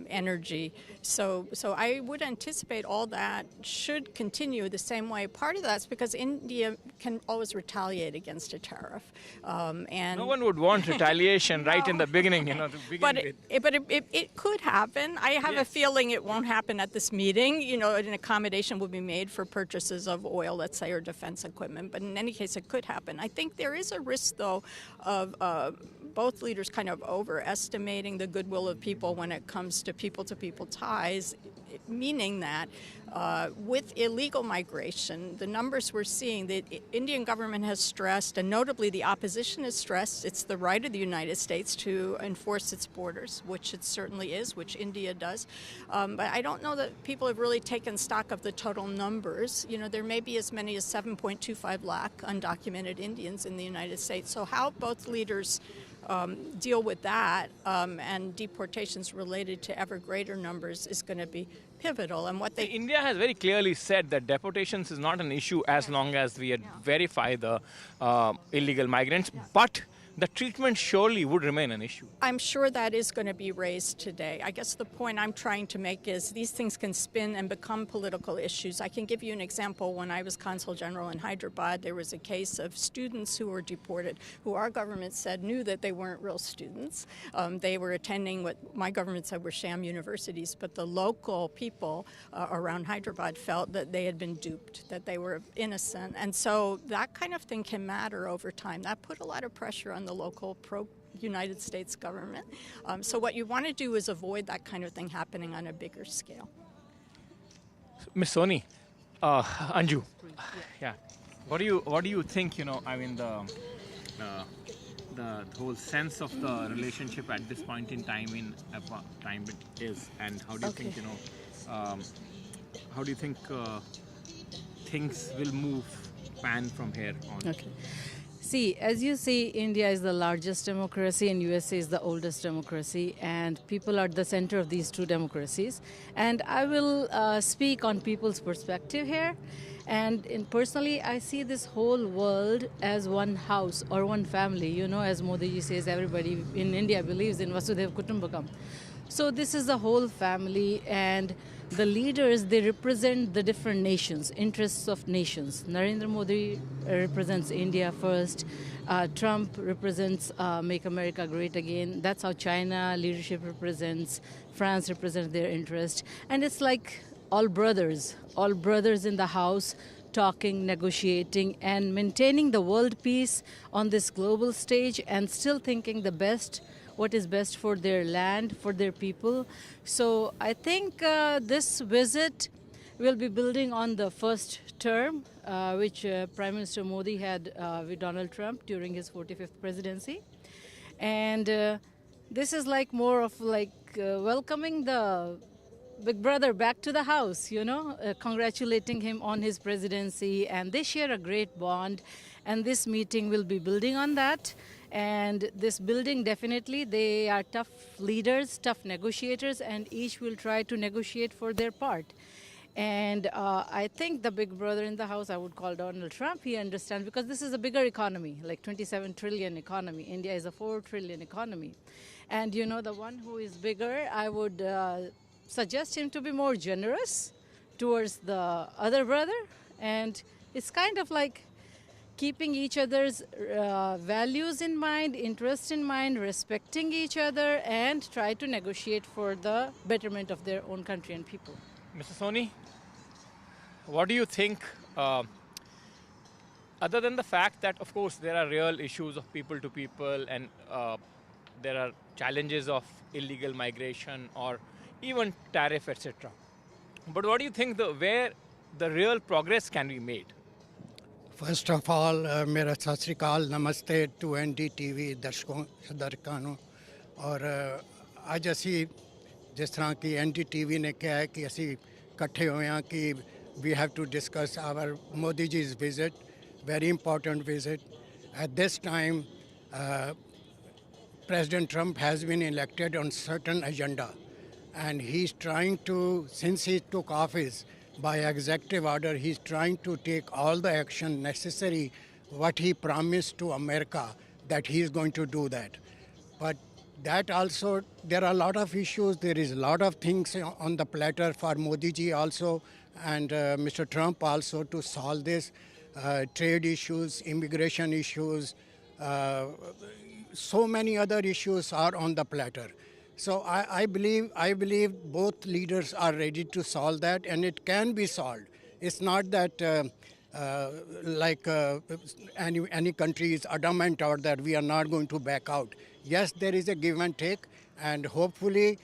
energy. So I would anticipate all that should continue the same way. Part of that's because India can always retaliate against a tariff. And no one would want retaliation right in the beginning, to begin with. But it could happen. I have a feeling it won't happen at this meeting. An accommodation will be made for purchases of oil, let's say, or defense equipment. But in any case, it could happen. I think there is a risk, though, of both leaders kind of overestimating the goodwill of people when it comes to people-to-people ties, meaning that with illegal migration, the numbers we're seeing, the Indian government has stressed, and notably the opposition has stressed, it's the right of the United States to enforce its borders, which it certainly is, which India does. But I don't know that people have really taken stock of the total numbers. There may be as many as 7.25 lakh undocumented Indians in the United States. So how both leaders deal with that and deportations related to ever greater numbers is going to be pivotal. And India has very clearly said that deportations is not an issue as long as we verify the illegal migrants. But the treatment surely would remain an issue. I'm sure that is going to be raised today. I guess the point I'm trying to make is these things can spin and become political issues. I can give you an example. When I was Consul General in Hyderabad, there was a case of students who were deported, who our government said knew that they weren't real students. They were attending what my government said were sham universities, but the local people around Hyderabad felt that they had been duped, that they were innocent. And so that kind of thing can matter over time. That put a lot of pressure on the local United States government. So what you want to do is avoid that kind of thing happening on a bigger scale. Miss Soni, Anju, yeah. What do you think? I mean the whole sense of the relationship at this point in time it is, and how do you think how do you think things will move pan from here on? Okay. See, as you see, India is the largest democracy and USA is the oldest democracy, and people are at the center of these two democracies. And I will speak on people's perspective here. And personally, I see this whole world as one house or one family. As Modi ji says, everybody in India believes in Vasudhaiva Kutumbakam. So this is a whole family, and the leaders, they represent the different nations, interests of nations. Narendra Modi represents India first. Trump represents Make America Great Again. That's how China leadership represents. France represents their interest. And it's like all brothers in the house, talking, negotiating, and maintaining the world peace on this global stage, and still thinking what is best for their land, for their people. So I think this visit will be building on the first term, which Prime Minister Modi had with Donald Trump during his 45th presidency. And this is more of welcoming the big brother back to the house, congratulating him on his presidency. And they share a great bond, and this meeting will be building on that. And this building, definitely, they are tough leaders, tough negotiators, and each will try to negotiate for their part. And I think the big brother in the house, I would call Donald Trump, he understands, because this is a bigger economy, like 27 trillion economy. India is a 4 trillion economy. And the one who is bigger, I would suggest him to be more generous towards the other brother. And it's kind of like keeping each other's values in mind, interests in mind, respecting each other, and try to negotiate for the betterment of their own country and people. Mr. Soni, what do you think, other than the fact that, of course, there are real issues of people to people, and there are challenges of illegal migration or even tariff, etc. But what do you think where the real progress can be made? First of all, मेरा सत श्री अकाल, नमस्ते to NDTV दर्शकों ਨੂੰ और ਅੱਜ ਅਸੀਂ ਜਿਸ ਤਰ੍ਹਾਂ ਕਿ NDTV ਨੇ ਕਿਹਾ ਹੈ ਕਿ ਅਸੀਂ ਇਕੱਠੇ ਹੋਏ ਹਾਂ ਕਿ we have to discuss our Modi ji's visit, very important visit. At this time, President Trump has been elected on certain agenda, and he's trying to, since he took office, by executive order, he's trying to take all the action necessary, what he promised to America, that he's going to do that. But that also, there are a lot of issues. There is a lot of things on the platter for Modi ji also, and Mr. Trump also, to solve this. Trade issues, immigration issues, so many other issues are on the platter. So I believe both leaders are ready to solve that, and it can be solved. It's not that any country is adamant or that we are not going to back out. Yes, there is a give and take, and hopefully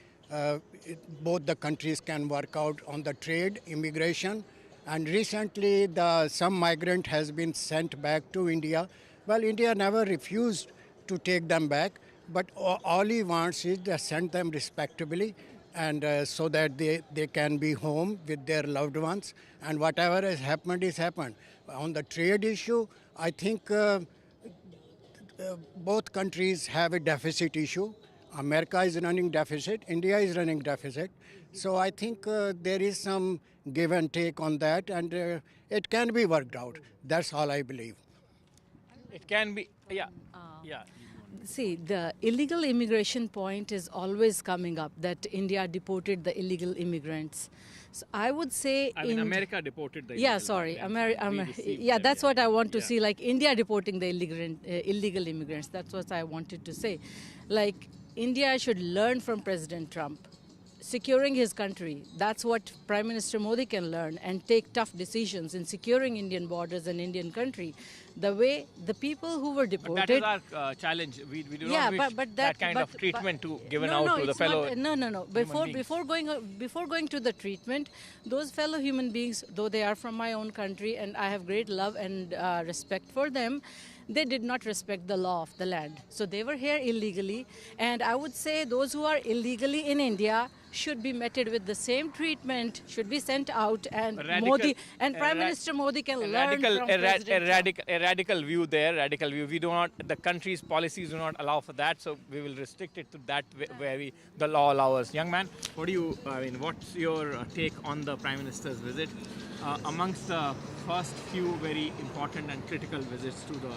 both the countries can work out on the trade, immigration. And recently some migrant has been sent back to India. Well, India never refused to take them back, but all he wants is to send them respectably, and so that they can be home with their loved ones, and whatever has happened is happened. On the trade issue, I think both countries have a deficit issue. America is running deficit, India is running deficit. So I think there is some give and take on that, and it can be worked out. That's all I believe. It can be, yeah. See, the illegal immigration point is always coming up, that India deported the illegal immigrants. So I would say... America deported the Yeah, sorry. That's what I want to see, like India deporting the illegal immigrants. That's what I wanted to say. Like, India should learn from President Trump. Securing his country, that's what Prime Minister Modi can learn, and take tough decisions in securing Indian borders and Indian country. The way the people who were deported... But that is our challenge. We do not wish that kind of treatment to given out to the fellow... No. Before going to the treatment, those fellow human beings, though they are from my own country and I have great love and respect for them, they did not respect the law of the land. So they were here illegally, and I would say those who are illegally in India should be meted with the same treatment, should be sent out, and Prime Minister Modi can learn from President Trump. A radical view there, radical view. We do not, the country's policies do not allow for that, so we will restrict it to that where the law allows. Young man, what's your take on the Prime Minister's visit? Amongst the first few very important and critical visits to the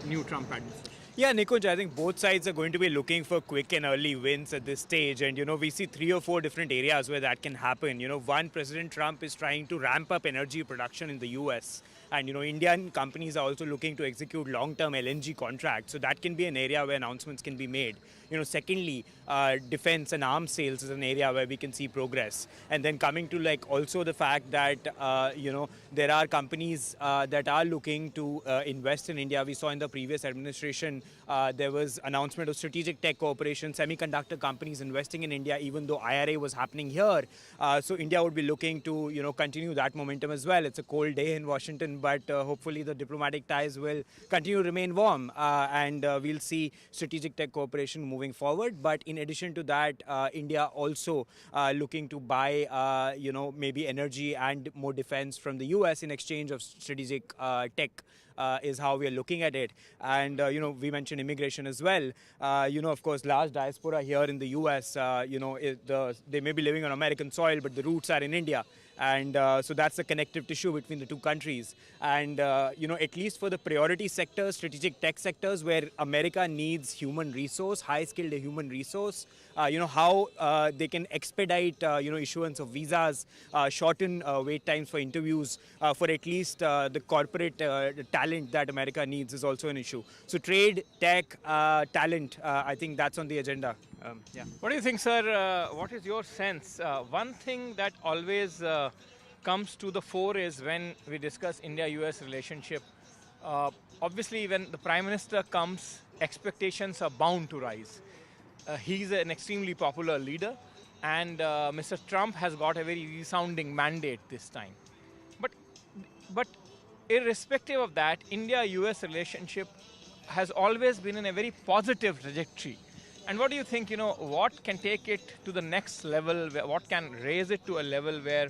new Trump administration. Yeah, Nikunj, I think both sides are going to be looking for quick and early wins at this stage. And, we see 3 or 4 different areas where that can happen. One, President Trump is trying to ramp up energy production in the US. And, Indian companies are also looking to execute long-term LNG contracts. So that can be an area where announcements can be made. Secondly, defense and arms sales is an area where we can see progress. And then coming to also the fact that, there are companies that are looking to invest in India. We saw in the previous administration, there was announcement of strategic tech cooperation, semiconductor companies investing in India, even though IRA was happening here. So India would be looking to, continue that momentum as well. It's a cold day in Washington, but hopefully the diplomatic ties will continue to remain warm, and we'll see strategic tech cooperation moving forward. But in addition to that, India also looking to buy, maybe energy and more defense from the US in exchange of strategic tech. Is how we are looking at it. And, we mentioned immigration as well. Of course, large diaspora here in the US, they may be living on American soil, but the roots are in India. And so that's the connective tissue between the two countries. And, at least for the priority sectors, strategic tech sectors where America needs human resource, high-skilled human resource, how they can expedite, issuance of visas, shorten wait times for interviews, for at least the corporate talent that America needs is also an issue. So trade, tech, talent, I think that's on the agenda. What do you think, sir? What is your sense? One thing that always comes to the fore is when we discuss India-US relationship. Obviously, when the Prime Minister comes, expectations are bound to rise. He's an extremely popular leader, and Mr. Trump has got a very resounding mandate this time. But irrespective of that, India-US relationship has always been in a very positive trajectory. And what do you think, what can take it to the next level, what can raise it to a level where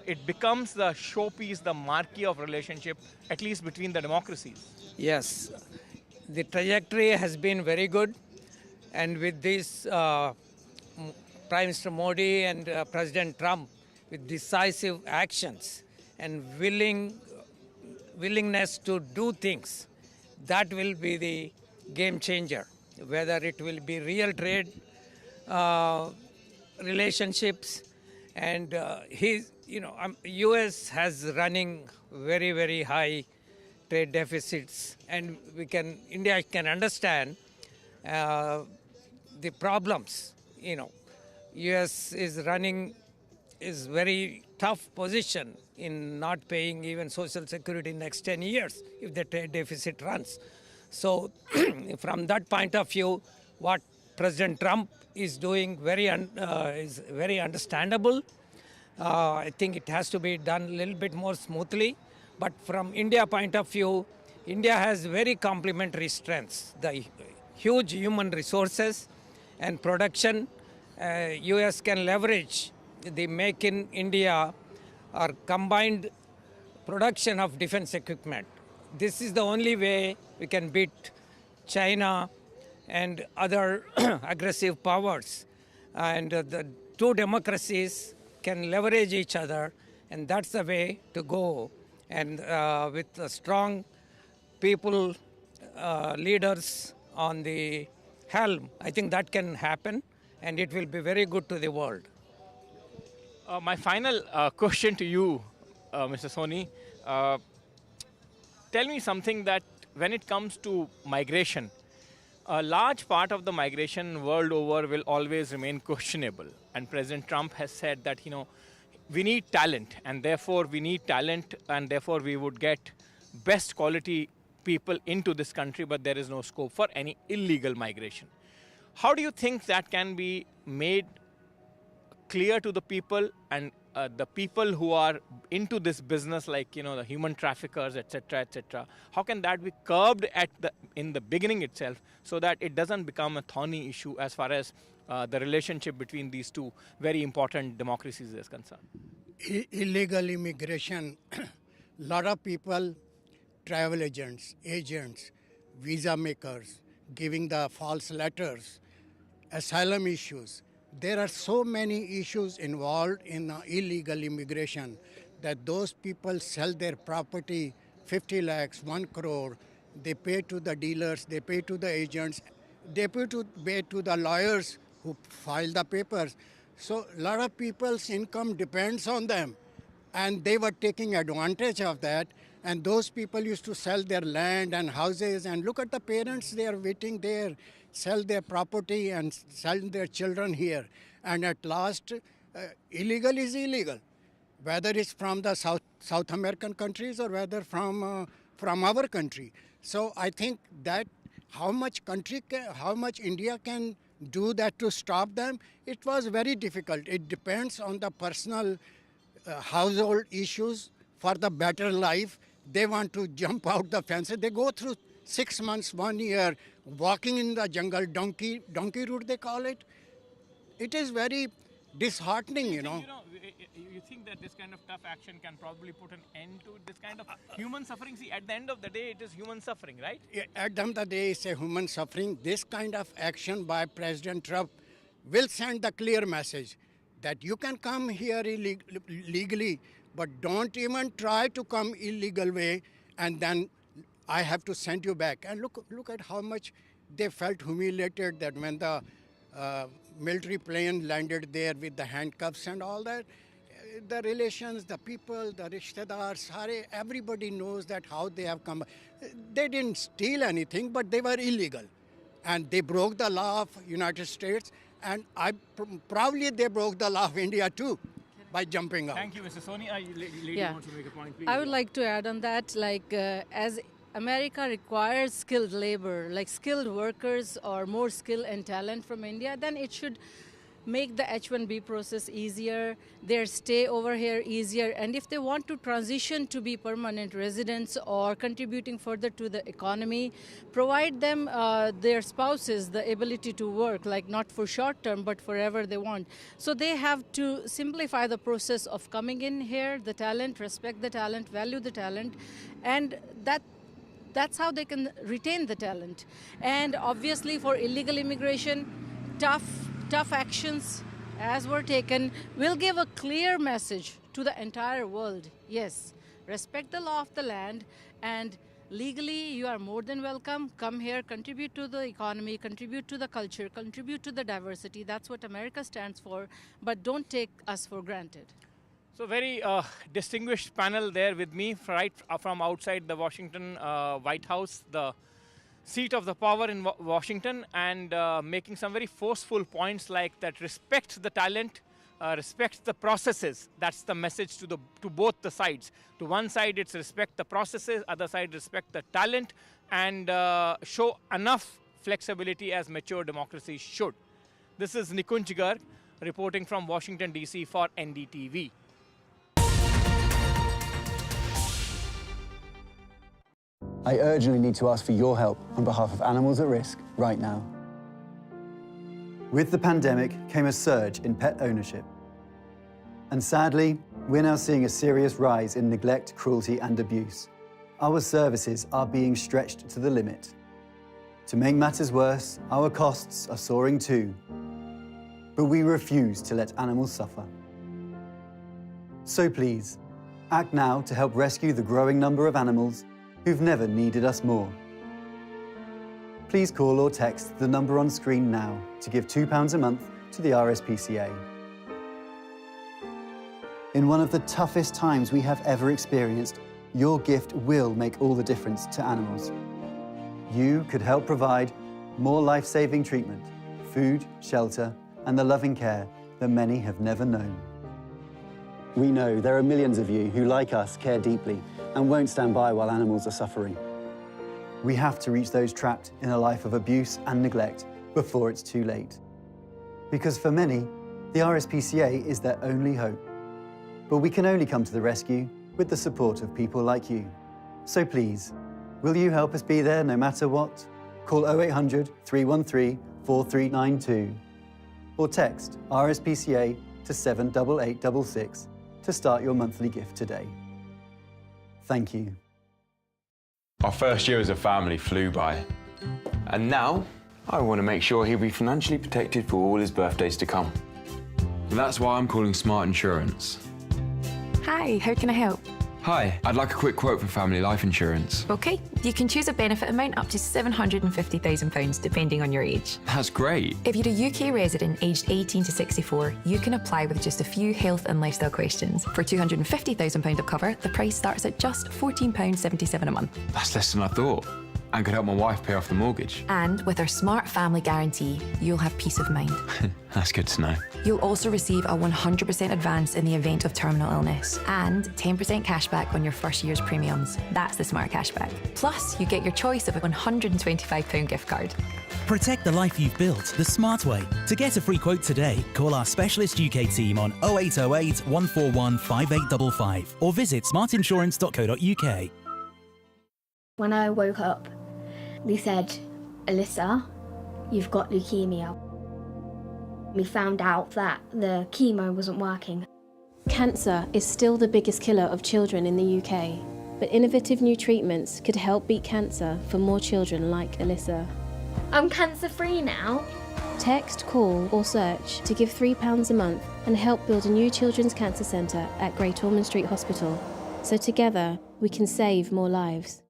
it becomes the showpiece, the marquee of relationship, at least between the democracies? Yes, the trajectory has been very good. And with this, Prime Minister Modi and President Trump, with decisive actions and willingness to do things, that will be the game changer. Whether it will be real trade relationships, and U.S. has running very, very high trade deficits, and India can understand the problems. U.S. is very tough position in not paying even Social Security next 10 years if the trade deficit runs. So from that point of view, what President Trump is doing is very understandable. I think it has to be done a little bit more smoothly. But from India point of view, India has very complementary strengths. The huge human resources and production. US can leverage the Make in India or combined production of defense equipment. This is the only way we can beat China and other aggressive powers. And the two democracies can leverage each other, and that's the way to go. And with strong people, leaders on the helm, I think that can happen, and it will be very good to the world. My final question to you, Mr. Soni. Tell me something that when it comes to migration, a large part of the migration world over will always remain questionable. And President Trump has said that, we need talent, and therefore we need talent, and therefore we would get best quality people into this country, but there is no scope for any illegal migration. How do you think that can be made clear to the people, and the people who are into this business, like the human traffickers, etc., etc.? How can that be curbed in the beginning itself, so that it doesn't become a thorny issue as far as the relationship between these two very important democracies is concerned? Illegal immigration, lot of people, travel agents, visa makers, giving the false letters, asylum issues. There are so many issues involved in illegal immigration that those people sell their property, 50 lakhs, 1 crore. They pay to the dealers, they pay to the agents, they pay to the lawyers who file the papers. So a lot of people's income depends on them. And they were taking advantage of that. And those people used to sell their land and houses. And look at the parents, they are waiting there, sell their property and sell their children here. And at last, illegal is illegal, whether it's from the South American countries or whether from our country. So I think that how much India can do that to stop them, it was very difficult. It depends on the personal household issues for the better life. They want to jump out the fences. They go through 6 months, 1 year, walking in the jungle, donkey route they call it. It is very disheartening, You think that this kind of tough action can probably put an end to this kind of human suffering? See, at the end of the day, it is human suffering, right? At the end of the day, it's a human suffering. This kind of action by President Trump will send the clear message that you can come here legally, but don't even try to come illegal way, and then I have to send you back. And look at how much they felt humiliated that when the military plane landed there with the handcuffs and all that. The relations, the people, the rishtedars, everybody knows that how they have come. They didn't steal anything, but they were illegal. And they broke the law of United States, and probably they broke the law of India too by jumping out. Thank you, Mr. Soni. Lady wants to make a point, please. I would like to add on that, as America requires skilled labor, like skilled workers or more skill and talent from India, then it should make the H-1B process easier, their stay over here easier, and if they want to transition to be permanent residents or contributing further to the economy, provide them their spouses the ability to work, like not for short term, but forever they want. So they have to simplify the process of coming in here, the talent, respect the talent, value the talent, and that's how they can retain the talent. And obviously for illegal immigration, tough actions as were taken will give a clear message to the entire world. Yes, respect the law of the land, and legally you are more than welcome. Come here, contribute to the economy, contribute to the culture, contribute to the diversity. That's what America stands for, but don't take us for granted. So very distinguished panel there with me, right from outside the Washington White House, the seat of the power in Washington, and making some very forceful points like that: respect the talent, respect the processes. That's the message to both the sides. To one side, it's respect the processes; other side, respect the talent, and show enough flexibility as mature democracies should. This is Nikunj Garg reporting from Washington, D.C. for NDTV. I urgently need to ask for your help on behalf of animals at risk right now. With the pandemic came a surge in pet ownership. And sadly, we're now seeing a serious rise in neglect, cruelty, and abuse. Our services are being stretched to the limit. To make matters worse, our costs are soaring too. But we refuse to let animals suffer. So please, act now to help rescue the growing number of animals who've never needed us more. Please call or text the number on screen now to give £2 a month to the RSPCA. In one of the toughest times we have ever experienced, your gift will make all the difference to animals. You could help provide more life-saving treatment, food, shelter, and the loving care that many have never known. We know there are millions of you who, like us, care deeply and won't stand by while animals are suffering. We have to reach those trapped in a life of abuse and neglect before it's too late. Because for many, the RSPCA is their only hope. But we can only come to the rescue with the support of people like you. So please, will you help us be there no matter what? Call 0800 313 4392 or text RSPCA to 78866 to start your monthly gift today. Thank you. Our first year as a family flew by. And now, I want to make sure he'll be financially protected for all his birthdays to come. That's why I'm calling Smart Insurance. Hi, how can I help? Hi, I'd like a quick quote for family life insurance. OK, you can choose a benefit amount up to £750,000 depending on your age. That's great. If you're a UK resident aged 18 to 64, you can apply with just a few health and lifestyle questions. For £250,000 of cover, the price starts at just £14.77 a month. That's less than I thought, and could help my wife pay off the mortgage. And with our Smart Family Guarantee, you'll have peace of mind. That's good to know. You'll also receive a 100% advance in the event of terminal illness and 10% cashback on your first year's premiums. That's the Smart Cashback. Plus, you get your choice of a £125 gift card. Protect the life you've built the smart way. To get a free quote today, call our specialist UK team on 0808 141 5855 or visit smartinsurance.co.uk. When I woke up, they said, Alyssa, you've got leukemia. We found out that the chemo wasn't working. Cancer is still the biggest killer of children in the UK, but innovative new treatments could help beat cancer for more children like Alyssa. I'm cancer-free now. Text, call or search to give £3 a month and help build a new children's cancer centre at Great Ormond Street Hospital. So together, we can save more lives.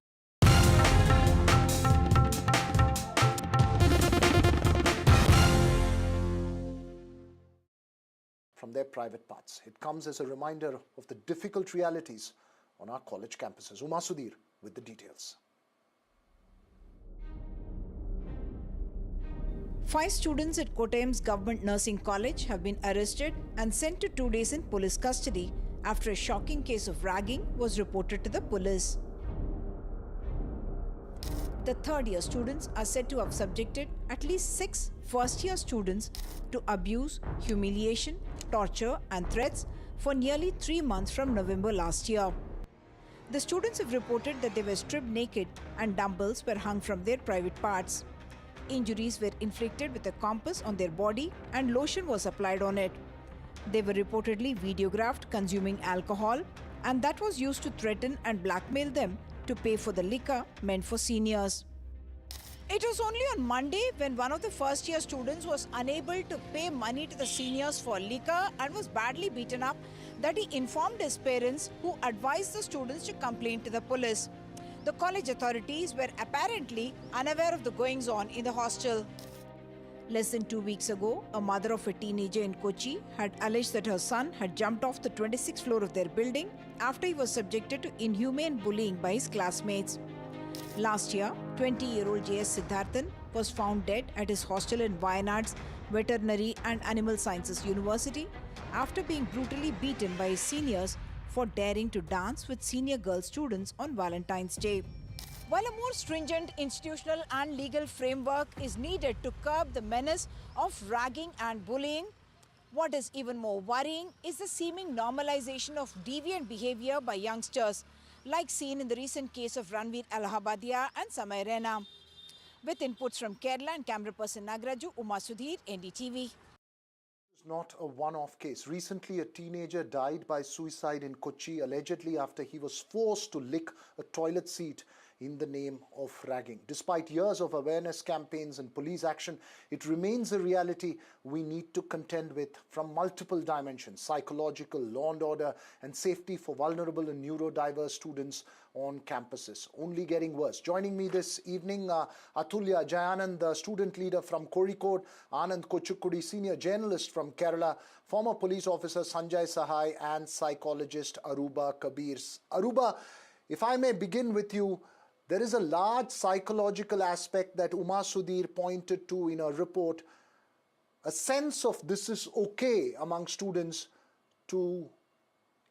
From their private parts. It comes as a reminder of the difficult realities on our college campuses. Uma Sudhir with the details. 5 students at Kottayam's Government Nursing College have been arrested and sent to 2 days in police custody after a shocking case of ragging was reported to the police. The third-year students are said to have subjected at least 6 first-year students to abuse, humiliation, torture and threats for nearly 3 months from November last year. The students have reported that they were stripped naked and dumbbells were hung from their private parts. Injuries were inflicted with a compass on their body and lotion was applied on it. They were reportedly videographed consuming alcohol, and that was used to threaten and blackmail them to pay for the liquor meant for seniors. It was only on Monday, when one of the first-year students was unable to pay money to the seniors for liquor and was badly beaten up, that he informed his parents, who advised the students to complain to the police. The college authorities were apparently unaware of the goings-on in the hostel. Less than 2 weeks ago, a mother of a teenager in Kochi had alleged that her son had jumped off the 26th floor of their building after he was subjected to inhumane bullying by his classmates. Last year, 20-year-old J.S. Siddharthan was found dead at his hostel in Wayanad's Veterinary and Animal Sciences University after being brutally beaten by his seniors for daring to dance with senior girl students on Valentine's Day. While a more stringent institutional and legal framework is needed to curb the menace of ragging and bullying, what is even more worrying is the seeming normalization of deviant behavior by youngsters, like seen in the recent case of Ranveer Allahabadia and Samay Rena. With inputs from Kerala and camera person Nagraju, Uma Sudhir, NDTV. It's not a one-off case. Recently, a teenager died by suicide in Kochi, allegedly after he was forced to lick a toilet seat in the name of ragging. Despite years of awareness campaigns and police action, it remains a reality we need to contend with from multiple dimensions: psychological, law and order, and safety for vulnerable and neurodiverse students on campuses. Only getting worse. Joining me this evening, Atulya Jayanand, the student leader from Kozhikode, Anand Kochukudi, senior journalist from Kerala, former police officer Sanjay Sahai, and psychologist Aruba Kabir. Aruba, if I may begin with you, there is a large psychological aspect that Uma Sudhir pointed to in a report, a sense of this is okay among students to,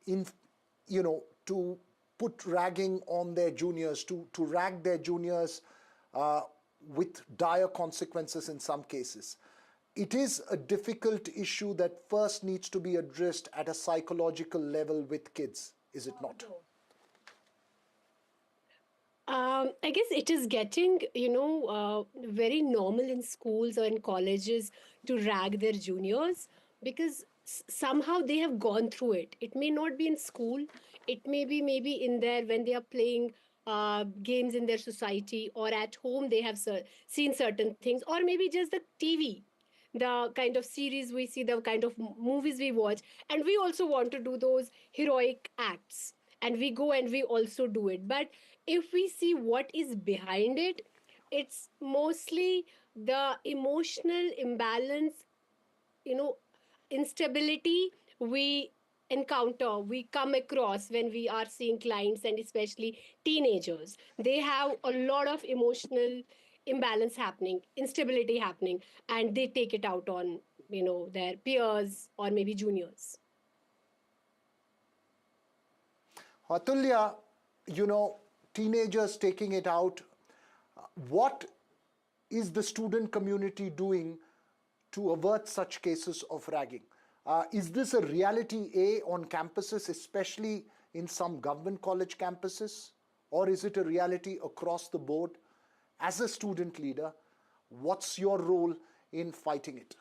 to put ragging on their juniors, to rag their juniors with dire consequences in some cases. It is a difficult issue that first needs to be addressed at a psychological level with kids, is it not? I guess it is getting, very normal in schools or in colleges to rag their juniors because somehow they have gone through it. It may not be in school. It may be maybe in there when they are playing games in their society, or at home they have seen certain things, or maybe just the TV, the kind of series we see, the kind of movies we watch, and we also want to do those heroic acts. And we go and we also do it. But if we see what is behind it, it's mostly the emotional imbalance, instability we encounter, we come across when we are seeing clients, and especially teenagers. They have a lot of emotional imbalance happening, instability happening, and they take it out on, their peers or maybe juniors. Atulya, teenagers taking it out, what is the student community doing to avert such cases of ragging? Is this a reality, on campuses, especially in some government college campuses? Or is it a reality across the board? As a student leader, what's your role in fighting it?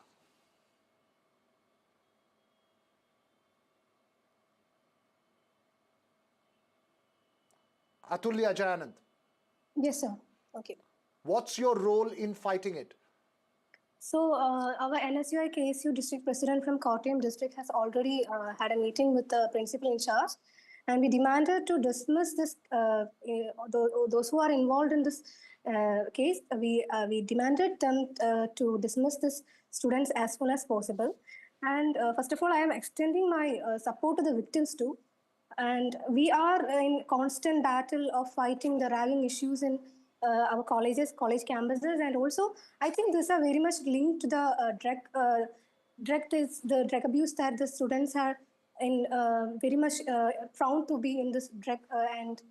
Atulya Jayanand. Yes, sir. Okay. What's your role in fighting it? So, our NSUI KSU district president from Kottayam district has already had a meeting with the principal in charge, and we demanded to dismiss this, those who are involved in this case. We demanded them to dismiss this students as soon as possible. And first of all, I am extending my support to the victims too. And we are in constant battle of fighting the ragging issues in our colleges, college campuses, and also I think these are very much linked to the drug abuse that the students are in very much prone to be in this drug and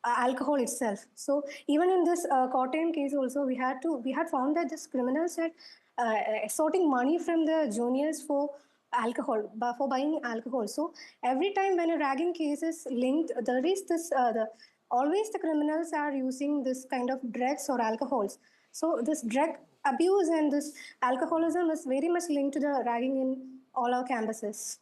alcohol itself. So even in this Kottayam case also, we had found that these criminals had extorting money from the juniors for alcohol, for buying alcohol. So every time when a ragging case is linked, there is this always the criminals are using this kind of drugs or alcohols. So this drug abuse and this alcoholism is very much linked to the ragging in all our campuses.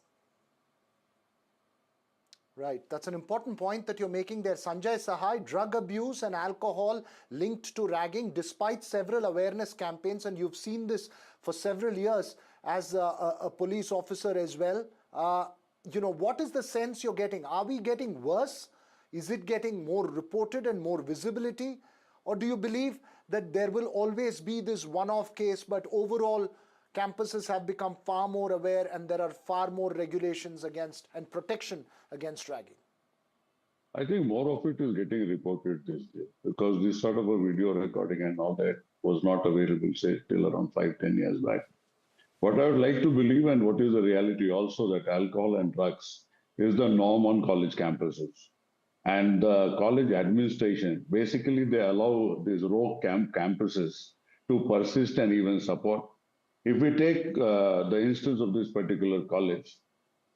Right, that's an important point that you're making there, Sanjay Sahai. Drug abuse and alcohol linked to ragging, despite several awareness campaigns, and you've seen this for several years as a police officer as well. What is the sense you're getting? Are we getting worse? Is it getting more reported and more visibility? Or do you believe that there will always be this one-off case, but overall campuses have become far more aware and there are far more regulations against and protection against ragging? I think more of it is getting reported this year because this sort of a video recording and all that was not available, say, till around 5-10 years back. What I would like to believe, and what is the reality also, that alcohol and drugs is the norm on college campuses. And the college administration, basically they allow these rogue campuses to persist and even support. If we take the instance of this particular college,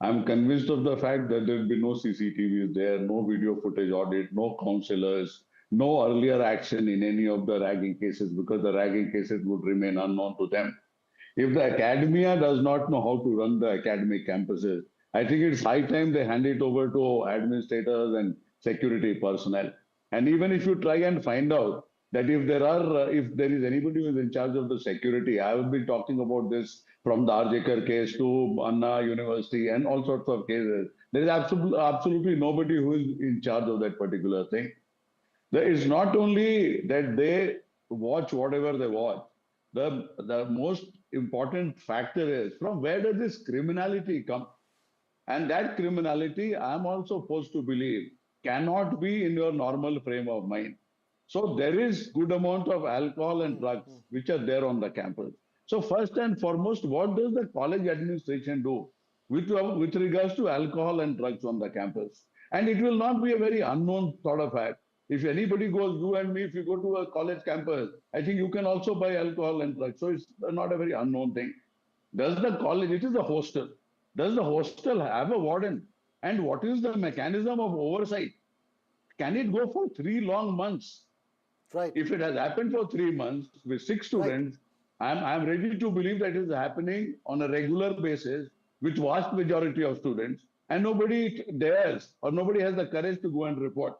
I'm convinced of the fact that there will be no CCTVs there, no video footage audit, no counselors, no earlier action in any of the ragging cases because the ragging cases would remain unknown to them. If the academia does not know how to run the academic campuses, I think it's high time they hand it over to administrators and security personnel. And even if you try and find out that if there is anybody who is in charge of the security, I have been talking about this from the Arjekar case to Anna University and all sorts of cases. There is absolutely nobody who is in charge of that particular thing. It's not only that they watch whatever they watch. The most important factor is from where does this criminality come? And that criminality, I'm also supposed to believe, cannot be in your normal frame of mind. So there is good amount of alcohol and drugs which are there on the campus. So first and foremost, what does the college administration do with regards to alcohol and drugs on the campus? And it will not be a very unknown sort of fact. If anybody goes, you and me, if you go to a college campus, I think you can also buy alcohol and drugs. So it's not a very unknown thing. Does the college, it is a hostel. Does the hostel have a warden? And what is the mechanism of oversight? Can it go for 3 long months? Right. If it has happened for 3 months with 6 students, I'm ready to believe that it is happening on a regular basis with vast majority of students, and nobody dares or nobody has the courage to go and report.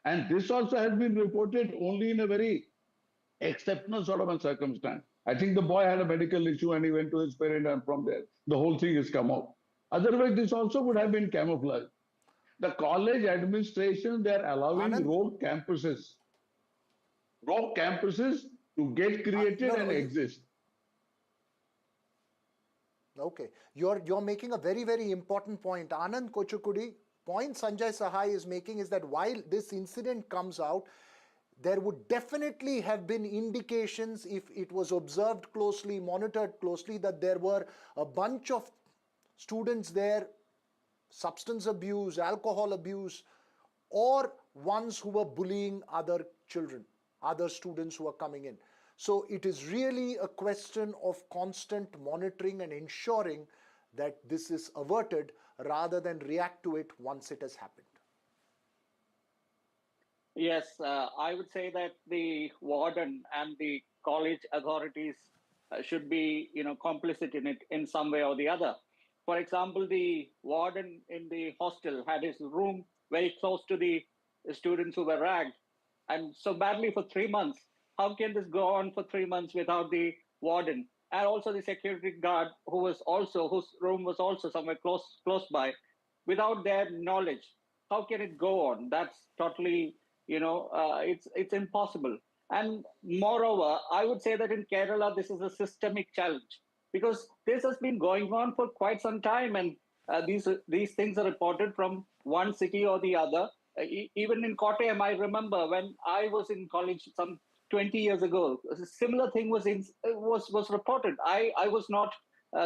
And this also has been reported only in a very exceptional sort of a circumstance. I think the boy had a medical issue and he went to his parent, and from there, the whole thing has come out. Otherwise, this also would have been camouflaged. The college administration, they're allowing rogue campuses to get created and exist. Okay, you're making a very, very important point. Anand Kochukudi, point Sanjay Sahai is making is that while this incident comes out, there would definitely have been indications, if it was observed closely, monitored closely, that there were a bunch of students there, substance abuse, alcohol abuse, or ones who were bullying other children, other students who are coming in. So it is really a question of constant monitoring and ensuring that this is averted rather than react to it once it has happened. Yes, I would say that the warden and the college authorities should be, complicit in it in some way or the other. For example, the warden in the hostel had his room very close to the students who were ragged, and so badly for 3 months. How can this go on for 3 months without the warden and also the security guard whose room was also somewhere close by, without their knowledge? How can it go on? That's totally, it's impossible. And moreover, I would say that in Kerala, this is a systemic challenge because this has been going on for quite some time, and these things are reported from one city or the other. Even in Kottayam, I remember when I was in college some 20 years ago, a similar thing was reported. I was not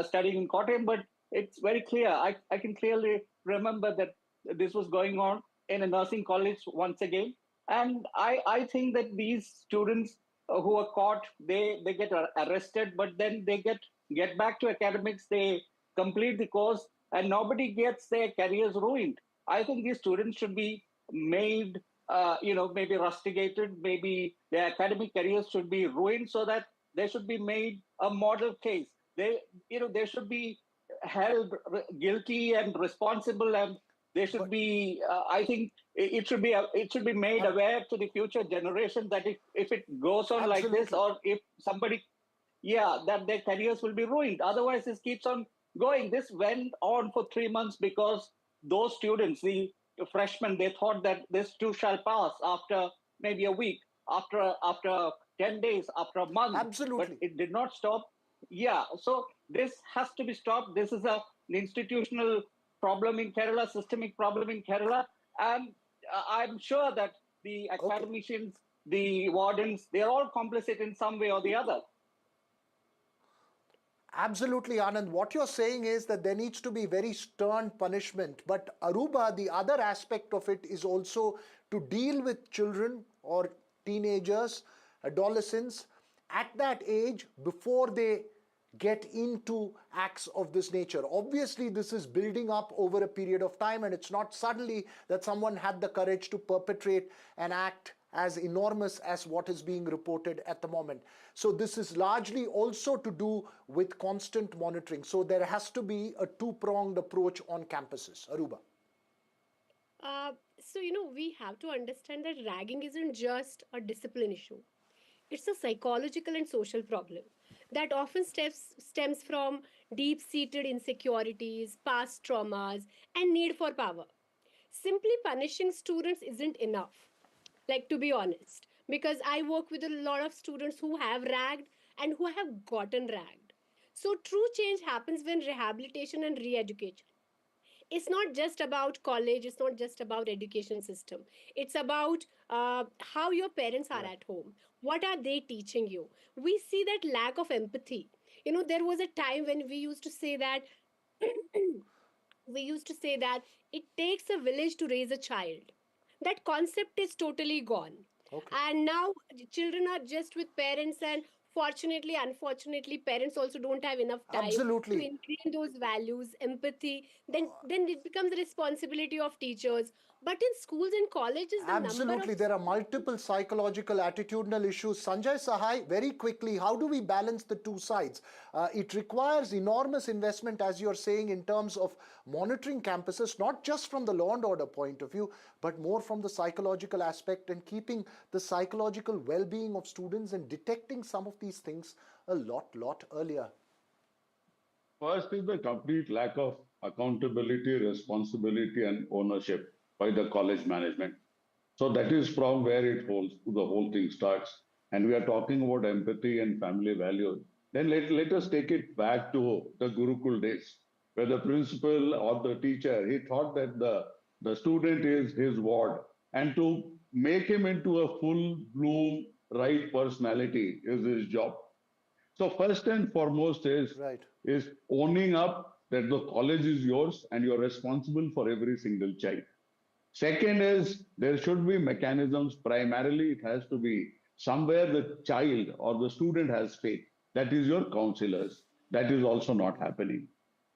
studying in Kottayam, but it's very clear. I can clearly remember that this was going on in a nursing college once again. And I think that these students who are caught, they get arrested, but then they get back to academics, they complete the course, and nobody gets their careers ruined. I think these students should be made, maybe rusticated, maybe their academic careers should be ruined so that they should be made a model case. They should be held guilty and responsible, and they should be, I think it should be made aware to the future generation that if it goes on like this, or if somebody, that their careers will be ruined. Otherwise, this keeps on going. This went on for 3 months because those students, the freshmen, they thought that this too shall pass after maybe a week, after 10 days, after a month. Absolutely. But it did not stop. Yeah, so this has to be stopped. This is an institutional problem in Kerala, systemic problem in Kerala. And I'm sure that the academicians, the wardens, they're all complicit in some way or the other. Absolutely, Anand. What you're saying is that there needs to be very stern punishment. But Aruba, the other aspect of it is also to deal with children or teenagers, adolescents at that age before they get into acts of this nature. Obviously, this is building up over a period of time, and it's not suddenly that someone had the courage to perpetrate an act as enormous as what is being reported at the moment. So this is largely also to do with constant monitoring. So there has to be a two-pronged approach on campuses. Aruba. So, we have to understand that ragging isn't just a discipline issue. It's a psychological and social problem that often stems from deep seated insecurities, past traumas, and need for power. Simply punishing students isn't enough, like, to be honest, because I work with a lot of students who have ragged and who have gotten ragged. So, true change happens when rehabilitation and re education. It's not just about college, it's not just about education system. It's about how your parents are at home. What are they teaching you? We see that lack of empathy. There was a time when we used to say that it takes a village to raise a child. That concept is totally gone. Okay. And now children are just with parents, and fortunately, unfortunately, parents also don't have enough time to Absolutely. ingrain those values, empathy. Then it becomes the responsibility of teachers. But in schools and colleges, the number of Absolutely. There are multiple psychological, attitudinal issues. Sanjay Sahai, very quickly, how do we balance the two sides? It requires enormous investment, as you're saying, in terms of monitoring campuses, not just from the law and order point of view, but more from the psychological aspect and keeping the psychological well-being of students and detecting some of these things a lot earlier. First is the complete lack of accountability, responsibility, and ownership by the college management. So that is from where the whole thing starts. And we are talking about empathy and family values. Then let us take it back to the Gurukul days, where the principal or the teacher, he thought that the student is his ward. And to make him into a full bloom, right personality is his job. So first and foremost is owning up that the college is yours and you're responsible for every single child. Second is there should be mechanisms. Primarily, it has to be somewhere the child or the student has faith. That is your counselors. That is also not happening.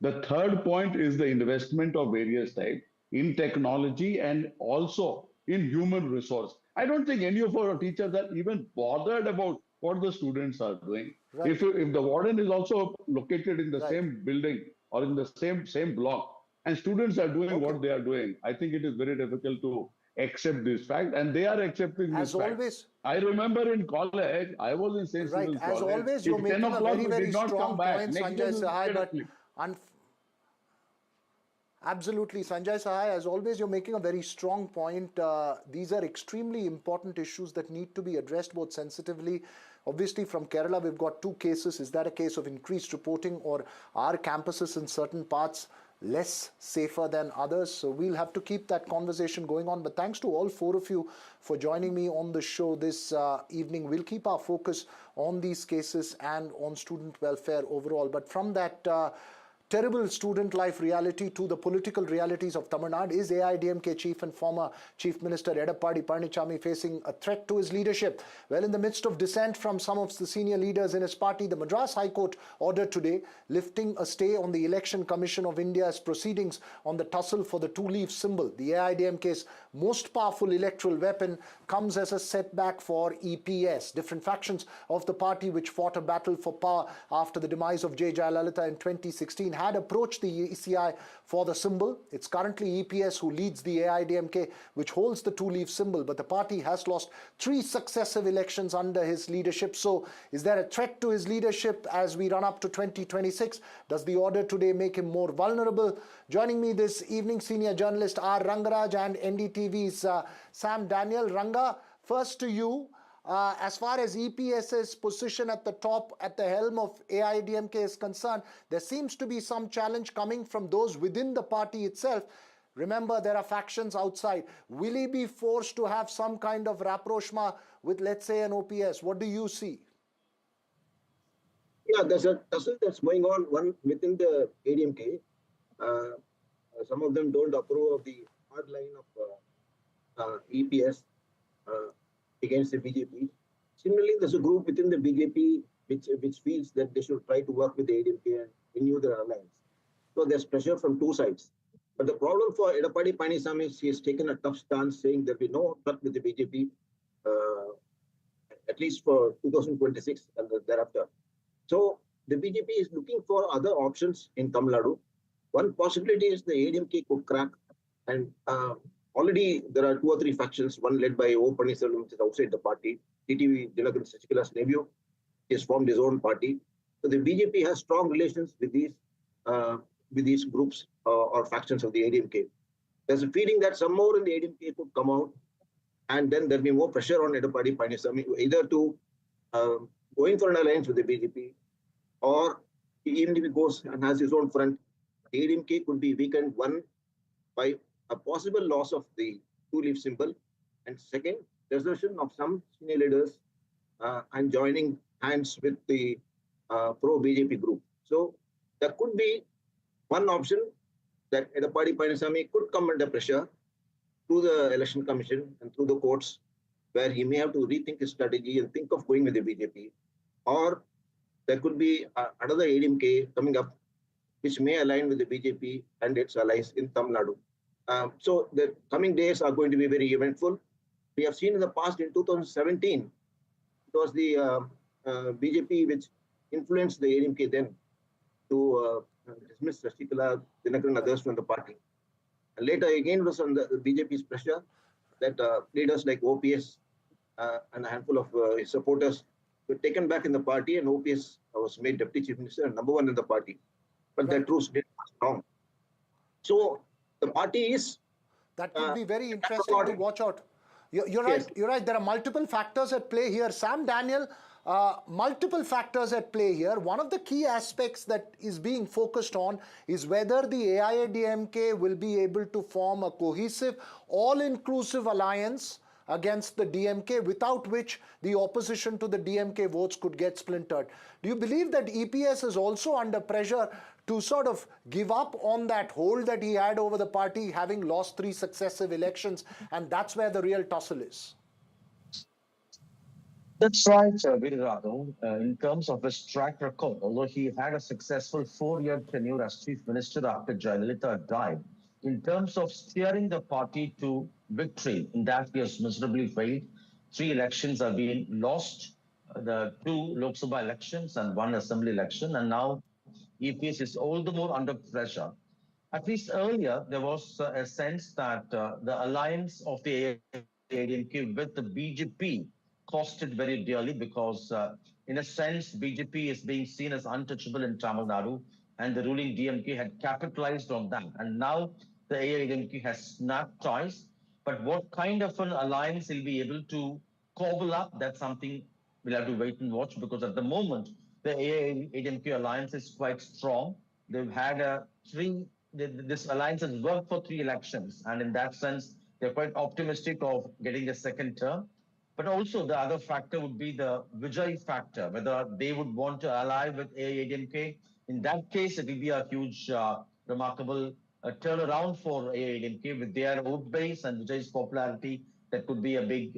The third point is the investment of various types in technology and also in human resource. I don't think any of our teachers are even bothered about what the students are doing. Right. If the warden is also located in the same building or in the same block, and students are doing what they are doing, I think it is very difficult to accept this fact, and they are accepting this fact. Always, I remember in college, I was in St. right. Stephen's As College. always, you're If making 10 a o'clock very, we very did not strong come back, point, next day Sanjay we Sahai, get but asleep. Absolutely, Sanjay Sahai, as always, you're making a very strong point. These are extremely important issues that need to be addressed both sensitively. Obviously, from Kerala, we've got two cases. Is that a case of increased reporting, or are campuses in certain parts less safer than others? So we'll have to keep that conversation going on. But thanks to all four of you for joining me on the show this evening. We'll keep our focus on these cases and on student welfare overall. But from that terrible student life reality to the political realities of Tamil Nadu, is AIDMK chief and former Chief Minister Edappadi Palanichami facing a threat to his leadership? Well, in the midst of dissent from some of the senior leaders in his party, the Madras High Court ordered today lifting a stay on the Election Commission of India's proceedings on the tussle for the two-leaf symbol. The AIDMK's most powerful electoral weapon comes as a setback for EPS. Different factions of the party, which fought a battle for power after the demise of J. Jayalalitha in 2016, had approached the ECI for the symbol. It's currently EPS who leads the AIDMK, which holds the two-leaf symbol, but the party has lost 3 successive elections under his leadership. So is there a threat to his leadership as we run up to 2026? Does the order today make him more vulnerable? Joining me this evening, senior journalist R. Rangaraj and NDTV's Sam Daniel. Ranga, first to you. As far as EPS's position at the top, at the helm of AIDMK is concerned, there seems to be some challenge coming from those within the party itself. Remember, there are factions outside. Will he be forced to have some kind of rapprochement with, let's say, an OPS? What do you see? Yeah, there's a tussle that's going on one within the ADMK. Some of them don't approve of the hard line of EPS against the BJP. Similarly, there's a group within the BJP which feels that they should try to work with the ADMK and renew their alliance. So there's pressure from two sides. But the problem for Edappadi Palanichami is he has taken a tough stance, saying there will be no truck with the BJP, at least for 2026 and thereafter. So the BJP is looking for other options in Tamil Nadu. One possibility is the ADMK could crack and already there are 2 or 3 factions, one led by O. Pannisalvam, which is outside the party. TTV Dinakaran Sachikala's nephew has formed his own party. So the BJP has strong relations with these groups or factions of the ADMK. There's a feeling that some more in the ADMK could come out, and then there'll be more pressure on Edapadi Palaniswamy either to going for an alliance with the BJP, or even if he goes and has his own front, the ADMK could be weakened, one, by a possible loss of the two-leaf symbol, and second, desertion of some senior leaders and joining hands with the pro-BJP group. So there could be one option that Edapadi Palaniswamy could come under pressure through the election commission and through the courts, where he may have to rethink his strategy and think of going with the BJP. Or there could be another ADMK coming up, which may align with the BJP and its allies in Tamil Nadu. So the coming days are going to be very eventful. We have seen in the past, in 2017, it was the BJP which influenced the ADMK then to dismiss Shashikala, Dinakaran and others from the party. And later again was on the BJP's pressure that leaders like OPS and a handful of his supporters were taken back in the party, and OPS was made Deputy Chief Minister and #1 in the party. But that truce didn't last long. So the party is... That could be very interesting to watch out. You're right. Yes. You're right. There are multiple factors at play here. Sam Daniel, multiple factors at play here. One of the key aspects that is being focused on is whether the AIADMK will be able to form a cohesive, all-inclusive alliance against the DMK, without which the opposition to the DMK votes could get splintered. Do you believe that EPS is also under pressure to sort of give up on that hold that he had over the party, having lost 3 successive elections, and that's where the real tussle is? That's right, Virirado. In terms of his track record, although he had a successful 4-year tenure as Chief Minister after Jayalalitha died, in terms of steering the party to victory, in that he has miserably failed. 3 elections have been lost, the 2 Lok Sabha elections and 1 assembly election, and now EPS is all the more under pressure. At least earlier, there was a sense that the alliance of the ADMK with the BJP costed very dearly, because in a sense, BJP is being seen as untouchable in Tamil Nadu, and the ruling DMK had capitalized on that. And now the AIADMK has snapped ties. But what kind of an alliance he'll be able to cobble up, that's something we'll have to wait and watch, because at the moment, the AIADMK alliance is quite strong. They've had this alliance has worked for 3 elections, and in that sense, they're quite optimistic of getting a second term. But also the other factor would be the Vijay factor, whether they would want to ally with AIADMK. In that case, it will be a huge, remarkable turnaround for AIADMK with their vote base and Vijay's popularity. That could be a big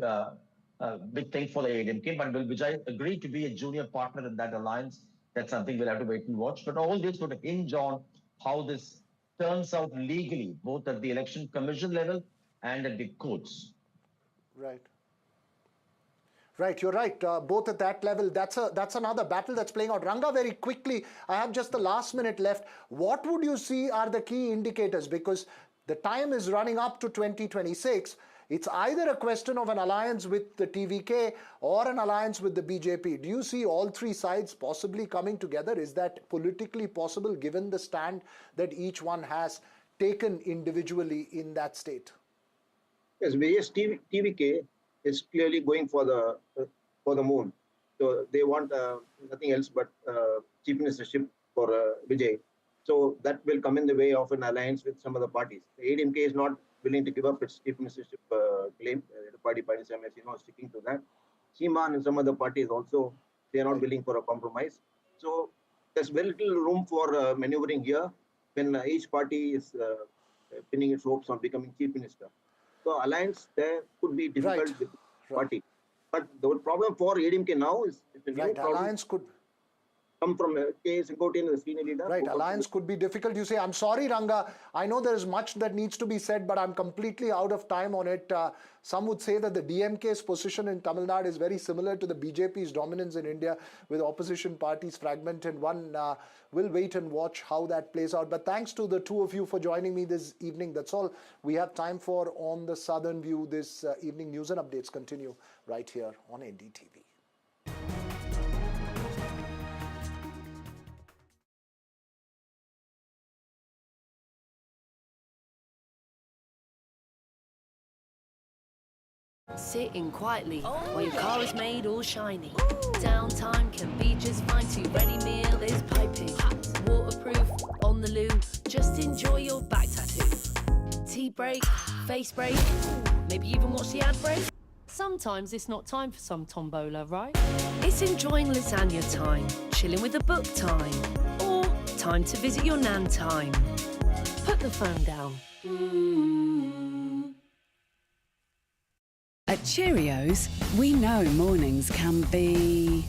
thing for the AIADMK. But will Vijay agree to be a junior partner in that alliance? That's something we'll have to wait and watch. But all this would hinge on how this turns out legally, both at the election commission level and at the courts. Right. Right, you're right. Both at that level, that's another battle that's playing out. Ranga, very quickly, I have just the last minute left. What would you see are the key indicators? Because the time is running up to 2026. It's either a question of an alliance with the TVK or an alliance with the BJP. Do you see all 3 sides possibly coming together? Is that politically possible, given the stand that each one has taken individually in that state? Yes, TVK is clearly going for the moon. So they want nothing else but chief ministership for Vijay. So that will come in the way of an alliance with some other parties. The ADMK is not willing to give up its chief ministership claim. The party Palaniswamy, as you know, sticking to that. Seaman and some other parties also, they are not willing for a compromise. So there's very little room for maneuvering here when each party is pinning its hopes on becoming chief minister. So alliance there could be difficult with the party. But the problem for ADMK now is the new problem. Alliance could. come from KS Incotin, the senior leader. Right, alliance could be difficult. You say, I'm sorry, Ranga. I know there is much that needs to be said, but I'm completely out of time on it. Some would say that the DMK's position in Tamil Nadu is very similar to the BJP's dominance in India, with opposition parties fragmented. One will wait and watch how that plays out. But thanks to the two of you for joining me this evening. That's all we have time for on the Southern View this evening. News and updates continue right here on NDTV. Sitting quietly while your car is made all shiny. Downtime can be just fine too. Ready meal is piping. Waterproof on the loo. Just enjoy your back tattoo. Tea break, face break, maybe even watch the ad break. Sometimes it's not time for some tombola, right? It's enjoying lasagna time, chilling with a book time, or time to visit your nan time. Put the phone down. At Cheerios, we know mornings can be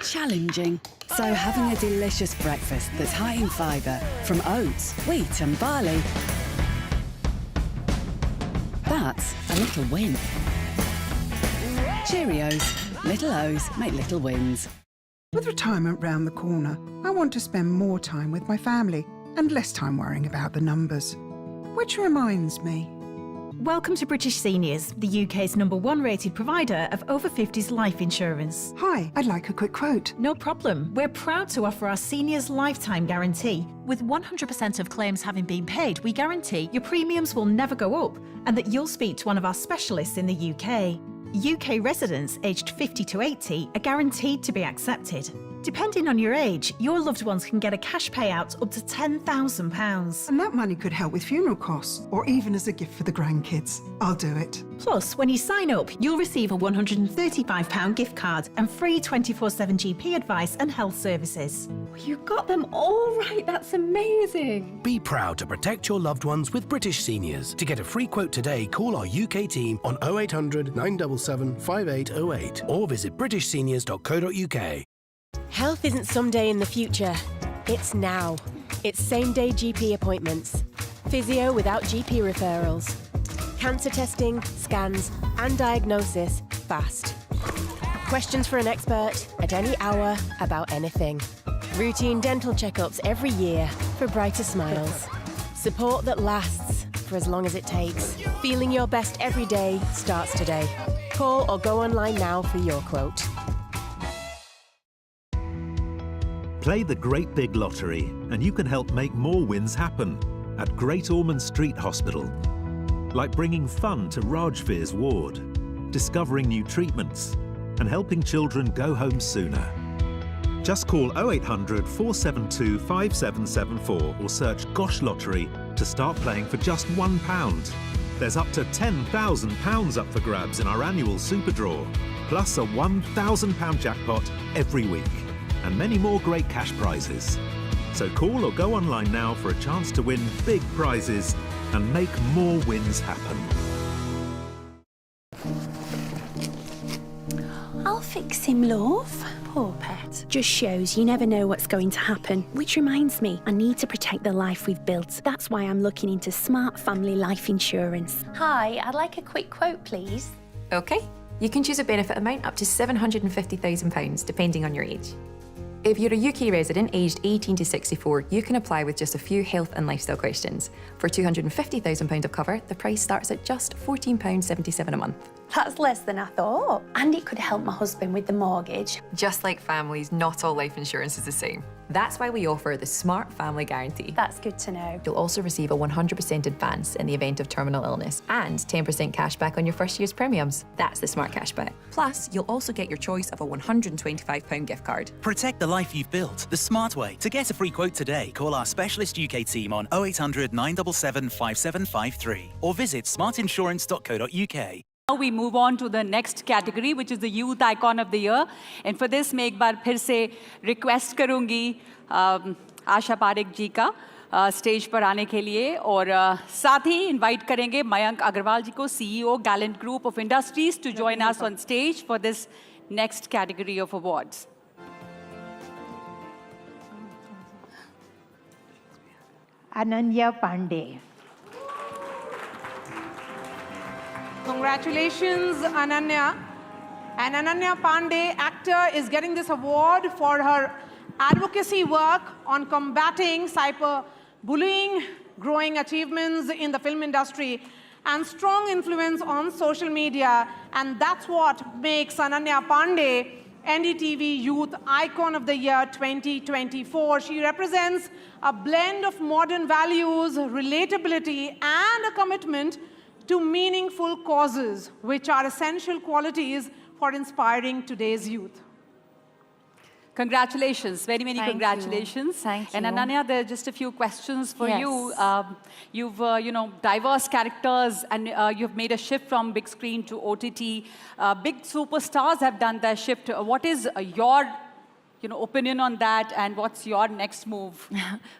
challenging. So having a delicious breakfast that's high in fibre from oats, wheat and barley, that's a little win. Cheerios, little O's make little wins. With retirement round the corner, I want to spend more time with my family and less time worrying about the numbers. Which reminds me, Welcome to British Seniors, the UK's #1 rated provider of over 50s life insurance. Hi, I'd like a quick quote. No problem. We're proud to offer our seniors lifetime guarantee. With 100% of claims having been paid, we guarantee your premiums will never go up and that you'll speak to one of our specialists in the UK. UK residents aged 50 to 80 are guaranteed to be accepted. Depending on your age, your loved ones can get a cash payout up to £10,000. And that money could help with funeral costs or even as a gift for the grandkids. I'll do it. Plus, when you sign up, you'll receive a £135 gift card and free 24/7 GP advice and health services. You got them all right. That's amazing. Be proud to protect your loved ones with British Seniors. To get a free quote today, call our UK team on 0800 977 5808 or visit britishseniors.co.uk. Health isn't someday in the future, it's now. It's same-day GP appointments, physio without GP referrals, cancer testing, scans and diagnosis fast. Questions for an expert at any hour about anything. Routine dental checkups every year for brighter smiles. Support that lasts for as long as it takes. Feeling your best every day starts today. Call or go online now for your quote. Play the Great Big Lottery and you can help make more wins happen at Great Ormond Street Hospital. Like bringing fun to Rajveer's ward, discovering new treatments and helping children go home sooner. Just call 0800 472 5774 or search Gosh Lottery to start playing for just £1. There's up to £10,000 up for grabs in our annual Super Draw, plus a £1,000 jackpot every week. And many more great cash prizes. So call or go online now for a chance to win big prizes and make more wins happen. I'll fix him, love. Poor pet. Just shows you never know what's going to happen. Which reminds me, I need to protect the life we've built. That's why I'm looking into smart family life insurance. Hi, I'd like a quick quote, please. OK. You can choose a benefit amount up to £750,000, depending on your age. If you're a UK resident aged 18 to 64, you can apply with just a few health and lifestyle questions. For £250,000 of cover, the price starts at just £14.77 a month. That's less than I thought. And it could help my husband with the mortgage. Just like families, not all life insurance is the same. That's why we offer the Smart Family Guarantee. That's good to know. You'll also receive a 100% advance in the event of terminal illness and 10% cash back on your first year's premiums. That's the Smart Cashback. Plus, you'll also get your choice of a £125 gift card. Protect the life you've built the smart way. To get a free quote today, call our specialist UK team on 0800 977 5753 or visit smartinsurance.co.uk. Now we move on to the next category, which is the Youth Icon of the Year. And for this, मैं एक बार फिर से request करूँगी आशा पारेख जी का stage पर आने के लिए और साथ ही invite करेंगे मयंक अग्रवाल जी को, CEO Gallant Group of Industries, to join us on stage for this next category of awards. Ananya Pandey. Congratulations, Ananya. And Ananya Pandey, actor, is getting this award for her advocacy work on combating cyberbullying, growing achievements in the film industry, and strong influence on social media. And that's what makes Ananya Pandey NDTV Youth Icon of the Year 2024. She represents a blend of modern values, relatability, and a commitment to meaningful causes, which are essential qualities for inspiring today's youth. Congratulations, very many congratulations. Thank you. And Ananya, there are just a few questions for Yes. you. You've, diverse characters, and you've made a shift from big screen to OTT. Big superstars have done their shift. What is your opinion on that, and what's your next move?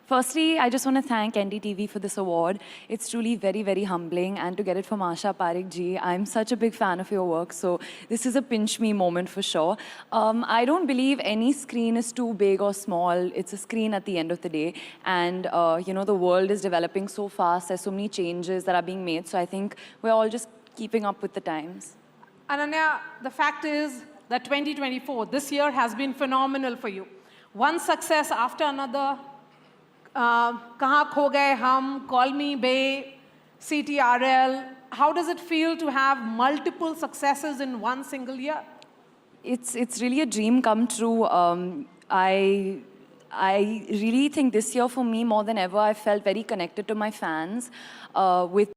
Firstly, I just want to thank NDTV for this award. It's truly very, very humbling, and to get it from Asha Parekh ji, I'm such a big fan of your work, so this is a pinch me moment for sure. I don't believe any screen is too big or small. It's a screen at the end of the day, and the world is developing so fast. There's so many changes that are being made, so I think we're all just keeping up with the times. Ananya, the fact is that 2024, this year has been phenomenal for you. One success after another. Kahan Kho Gaye Hum, Call Me Bae, CTRL. How does it feel to have multiple successes in one single year? It's really a dream come true. I really think this year for me, more than ever, I felt very connected to my fans with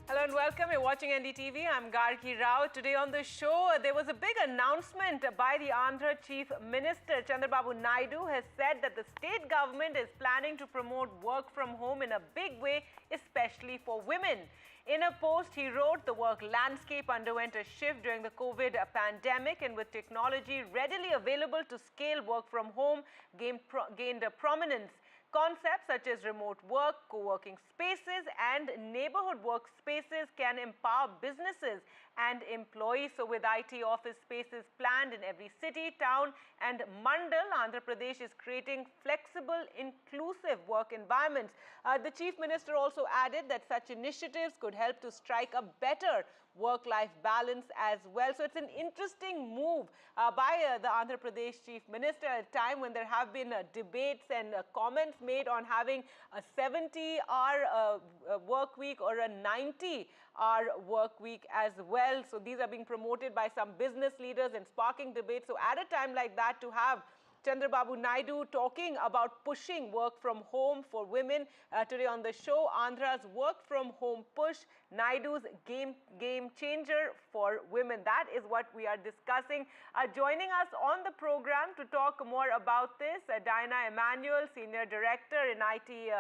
Hello and welcome. You're watching NDTV. I'm Gargi Rao. Today on the show, there was a big announcement by the Andhra Chief Minister. Chandrababu Naidu has said that the state government is planning to promote work from home in a big way, especially for women. In a post, he wrote, the work landscape underwent a shift during the COVID pandemic, and with technology readily available to scale work from home gained a prominence. Concepts such as remote work, co-working spaces, and neighborhood workspaces can empower businesses and employees. So with IT office spaces planned in every city, town, and mandal, Andhra Pradesh is creating flexible, inclusive work environments. The Chief Minister also added that such initiatives could help to strike a better work-life balance as well. So it's an interesting move by the Andhra Pradesh Chief Minister at a time when there have been debates and comments made on having a 70-hour work week or a 90-hour work week as well. So these are being promoted by some business leaders and sparking debates. So at a time like that, to have Chandrababu Naidu talking about pushing work from home for women today on the show, Andhra's work from home push, Naidu's game changer for women. That is what we are discussing. Joining us on the program to talk more about this, Diana Emmanuel, Senior Director in IT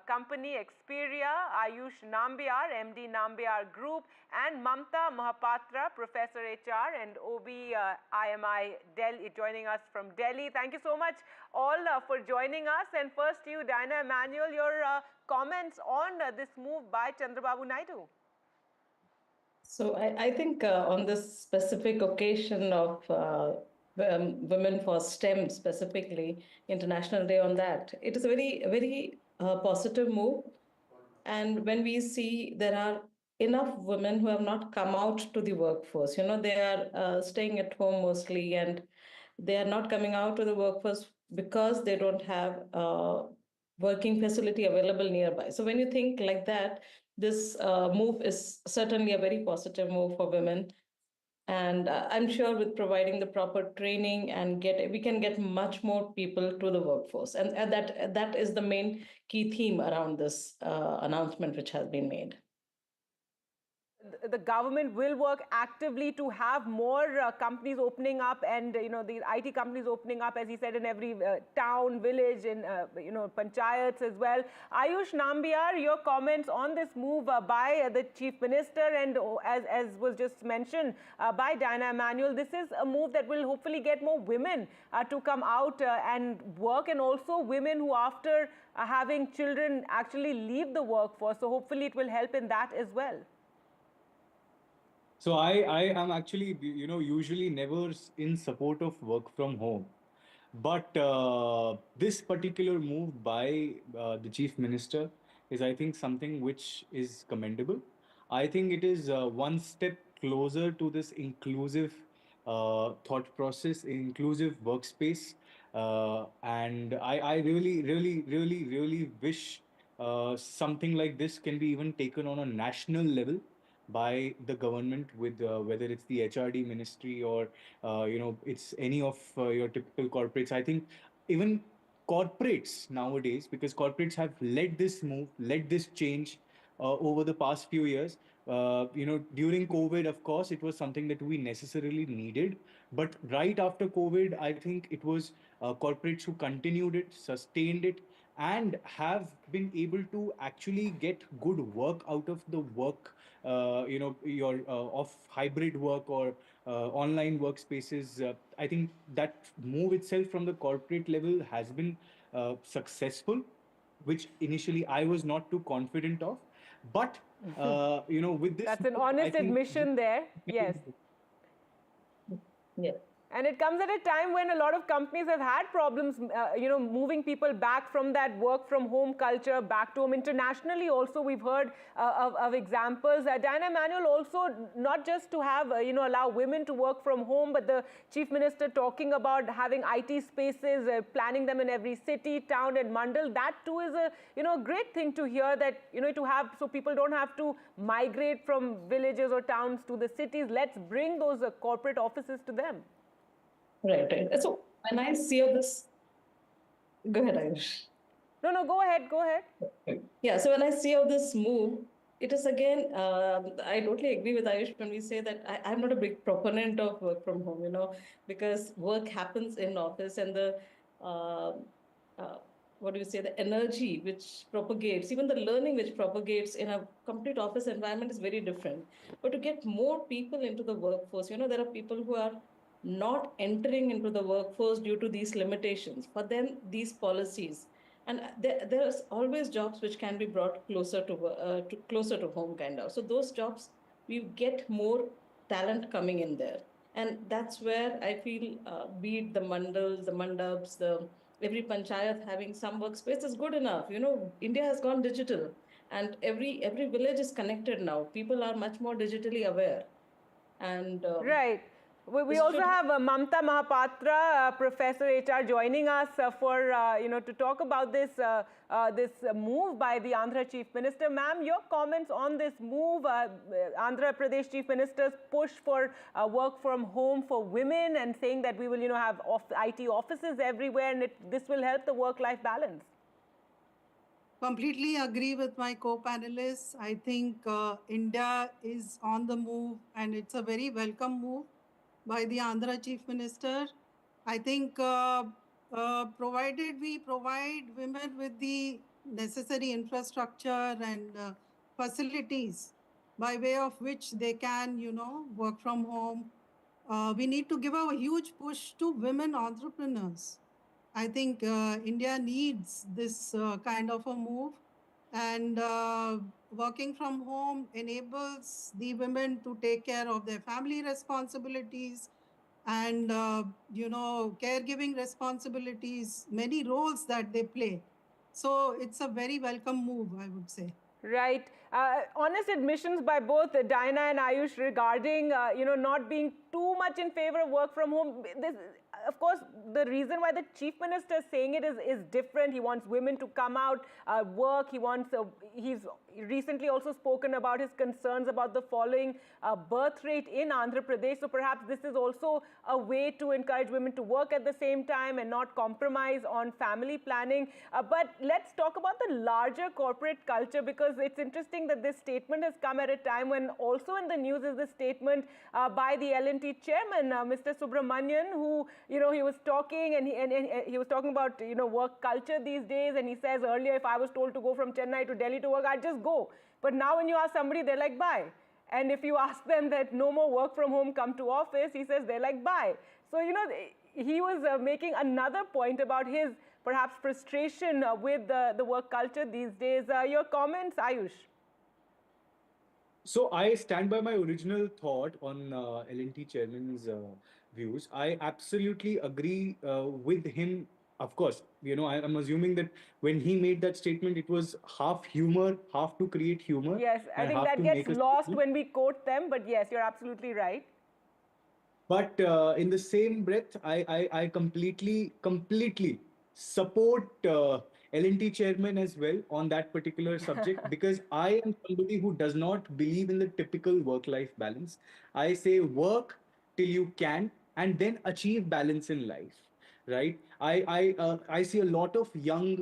company Experia, Ayush Nambiar, MD Nambiar Group, and Mamta Mahapatra, Professor HR and OB IMI Delhi, joining us from Delhi. Thank you so much all for joining us. And first you, Diana Emmanuel, your comments on this move by Chandrababu Naidu. So I think on this specific occasion of Women for STEM specifically, International Day on that, it is a very positive move. And when we see there are enough women who have not come out to the workforce, they are staying at home mostly, and they are not coming out to the workforce because they don't have working facility available nearby. So when you think like that, this move is certainly a very positive move for women. And I'm sure with providing the proper training and we can get much more people to the workforce. And that is the main key theme around this announcement which has been made. The government will work actively to have more companies opening up, and the IT companies opening up, as he said, in every town, village, and panchayats as well. Ayush Nambiar, your comments on this move by the Chief Minister, and as was just mentioned by Diana Emmanuel, this is a move that will hopefully get more women to come out and work, and also women who after having children actually leave the workforce. So hopefully it will help in that as well. So I am actually, usually never in support of work from home. But this particular move by the chief minister is, I think, something which is commendable. I think it is one step closer to this inclusive thought process, inclusive workspace. And I really, really, really, really wish something like this can be even taken on a national level by the government, with whether it's the HRD ministry or it's any of your typical corporates. I think even corporates nowadays, because corporates have led this move, led this change over the past few years. During COVID, of course, it was something that we necessarily needed. But right after COVID, I think it was corporates who continued it, sustained it, and have been able to actually get good work out of the work, your of hybrid work or online workspaces. I think that move itself from the corporate level has been successful, which initially I was not too confident of. But, with this... That's an honest admission there. Yes. Yeah. And it comes at a time when a lot of companies have had problems, moving people back from that work from home culture back to home. Internationally also, we've heard of examples. Diana Emanuel also, not just to have, allow women to work from home, but the chief minister talking about having IT spaces, planning them in every city, town and mandal. That too is a, great thing to hear, that, to have, so people don't have to migrate from villages or towns to the cities. Let's bring those corporate offices to them. Right, right. So when I see all this, go ahead, Ayush. No, go ahead. Yeah, so when I see all this move, it is again, I totally agree with Ayush when we say that I'm not a big proponent of work from home, because work happens in office, and the, the energy which propagates, even the learning which propagates in a complete office environment is very different. But to get more people into the workforce, there are people who are not entering into the workforce due to these limitations. For them, these policies, and there's always jobs which can be brought closer to home, kind of. So those jobs, we get more talent coming in there, and that's where I feel, be it the mandals, the mandabs, every panchayat having some workspace is good enough. India has gone digital, and every village is connected now. People are much more digitally aware, and right. We also have Mamta Mahapatra, Professor HR, joining us for to talk about this move by the Andhra Chief Minister. Ma'am, your comments on this move, Andhra Pradesh Chief Minister's push for work from home for women, and saying that we will have IT offices everywhere, and this will help the work-life balance. Completely agree with my co-panelists. I think India is on the move, and it's a very welcome move by the Andhra Chief Minister. I think provided we provide women with the necessary infrastructure and facilities by way of which they can, work from home, we need to give a huge push to women entrepreneurs. I think India needs this kind of a move, and working from home enables the women to take care of their family responsibilities and, caregiving responsibilities, many roles that they play. So it's a very welcome move, I would say. Right. Honest admissions by both Diana and Ayush regarding, not being too much in favor of work from home. This, of course, the reason why the Chief Minister is saying it is different. He wants women to come out, work. He's recently also spoken about his concerns about the falling birth rate in Andhra Pradesh. So perhaps this is also a way to encourage women to work at the same time and not compromise on family planning. But let's talk about the larger corporate culture, because it's interesting that this statement has come at a time when also in the news is the statement by the L&T chairman, Mr. Subramanian, who, he was talking, and he was talking about, work culture these days. And he says earlier, if I was told to go from Chennai to Delhi to work, I'd just go. But now when you ask somebody, they're like, bye. And if you ask them that no more work from home, come to office, he says they're like, bye. So, he was making another point about his perhaps frustration with the work culture these days. Your comments, Ayush? So I stand by my original thought on L&T chairman's views. I absolutely agree with him. Of course, I'm assuming that when he made that statement, it was half humor, half to create humor, Yes, I and think half that to gets make a lost statement. when we quote them, but yes, you're absolutely right. But in the same breath, I completely support L&T chairman as well on that particular subject, because I am somebody who does not believe in the typical work-life balance. I say work till you can and then achieve balance in life. Right, I see a lot of young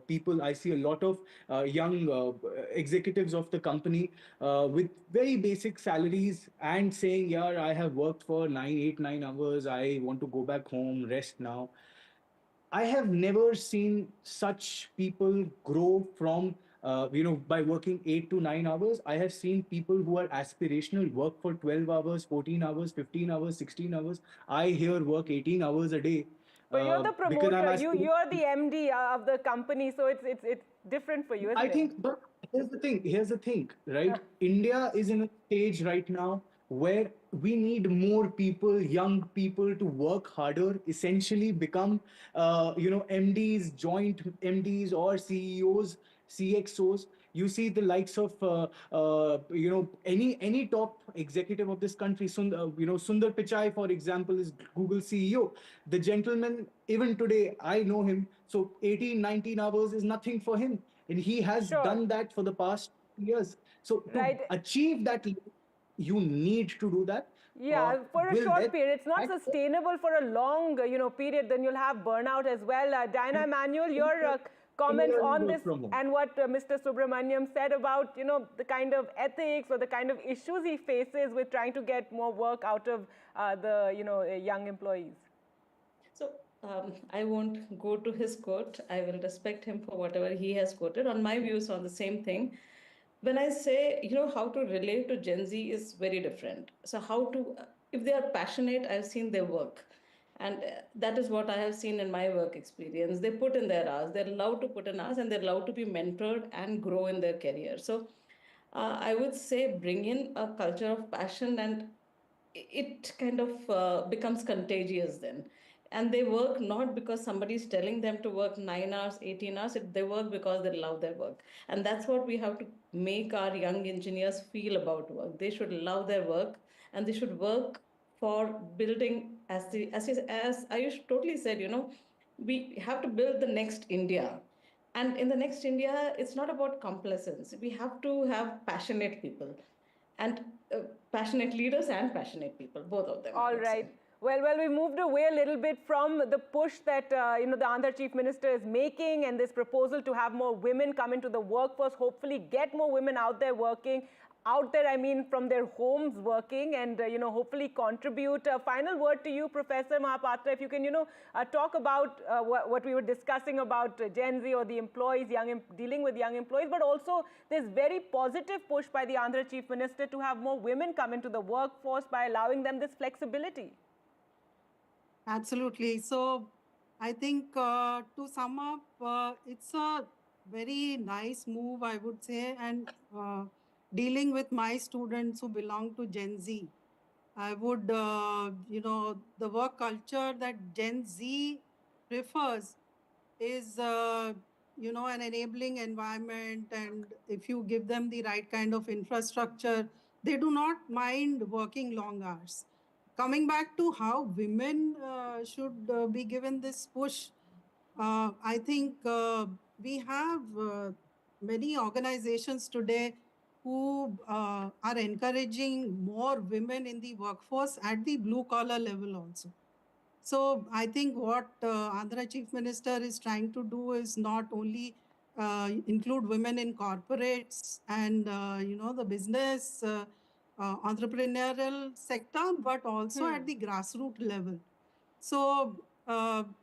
people. I see a lot of young executives of the company with very basic salaries and saying, yeah, I have worked for 9 8 9 hours, I want to go back home, rest now. I have never seen such people grow from, by working 8 to 9 hours. I have seen people who are aspirational work for 12 hours, 14 hours, 15 hours, 16 hours. I here work 18 hours a day But you're the because I'm promoter. You're the MD of the company, so it's different for you, isn't I it? think, but here's the thing, right? India is in a stage right now where we need more people, young people, to work harder, essentially become, MDs, joint MDs, or CEOs, CXOs. You see the likes of, any top executive of this country. Sundar Pichai, for example, is Google CEO. The gentleman, even today, I know him. So 18, 19 hours is nothing for him, and he has done that for the past years. So to achieve that, you need to do that. Yeah, for a Will short that period. It's not sustainable for a long, period. Then you'll have burnout as well. Diana Emanuel, your comments on this and what Mr. Subramaniam said about, the kind of ethics or the kind of issues he faces with trying to get more work out of the young employees. So I won't go to his quote. I will respect him for whatever he has quoted. On my views on the same thing, when I say, how to relate to Gen Z is very different. So how to, if they are passionate, I've seen their work. And that is what I have seen in my work experience. They put in their hours. They're allowed to put in hours, and they're allowed to be mentored and grow in their career. So I would say bring in a culture of passion, and it kind of becomes contagious then. And they work not because somebody is telling them to work 9 hours, 18 hours. They work because they love their work. And that's what we have to make our young engineers feel about work. They should love their work, and they should work for building, as Ayush totally said, we have to build the next India. And in the next India, it's not about complacence. We have to have passionate people, and passionate leaders and passionate people, both of them. All right. Well, we moved away a little bit from the push that the Andhra Chief Minister is making, and this proposal to have more women come into the workforce, hopefully get more women out there working. Out there, I mean, from their homes working, and hopefully contribute. Final word to you, Professor Mahapatra, if you can, talk about what we were discussing about Gen Z or the employees, dealing with young employees, but also this very positive push by the Andhra Chief Minister to have more women come into the workforce by allowing them this flexibility. Absolutely. So I think to sum up, it's a very nice move, I would say, and dealing with my students who belong to Gen Z, I would, the work culture that Gen Z prefers is, an enabling environment. And if you give them the right kind of infrastructure, they do not mind working long hours. Coming back to how women should be given this push, I think we have many organizations today who are encouraging more women in the workforce at the blue collar level also. So I think what Andhra Chief Minister is trying to do is not only include women in corporates and the business entrepreneurial sector, but also at the grassroots level. So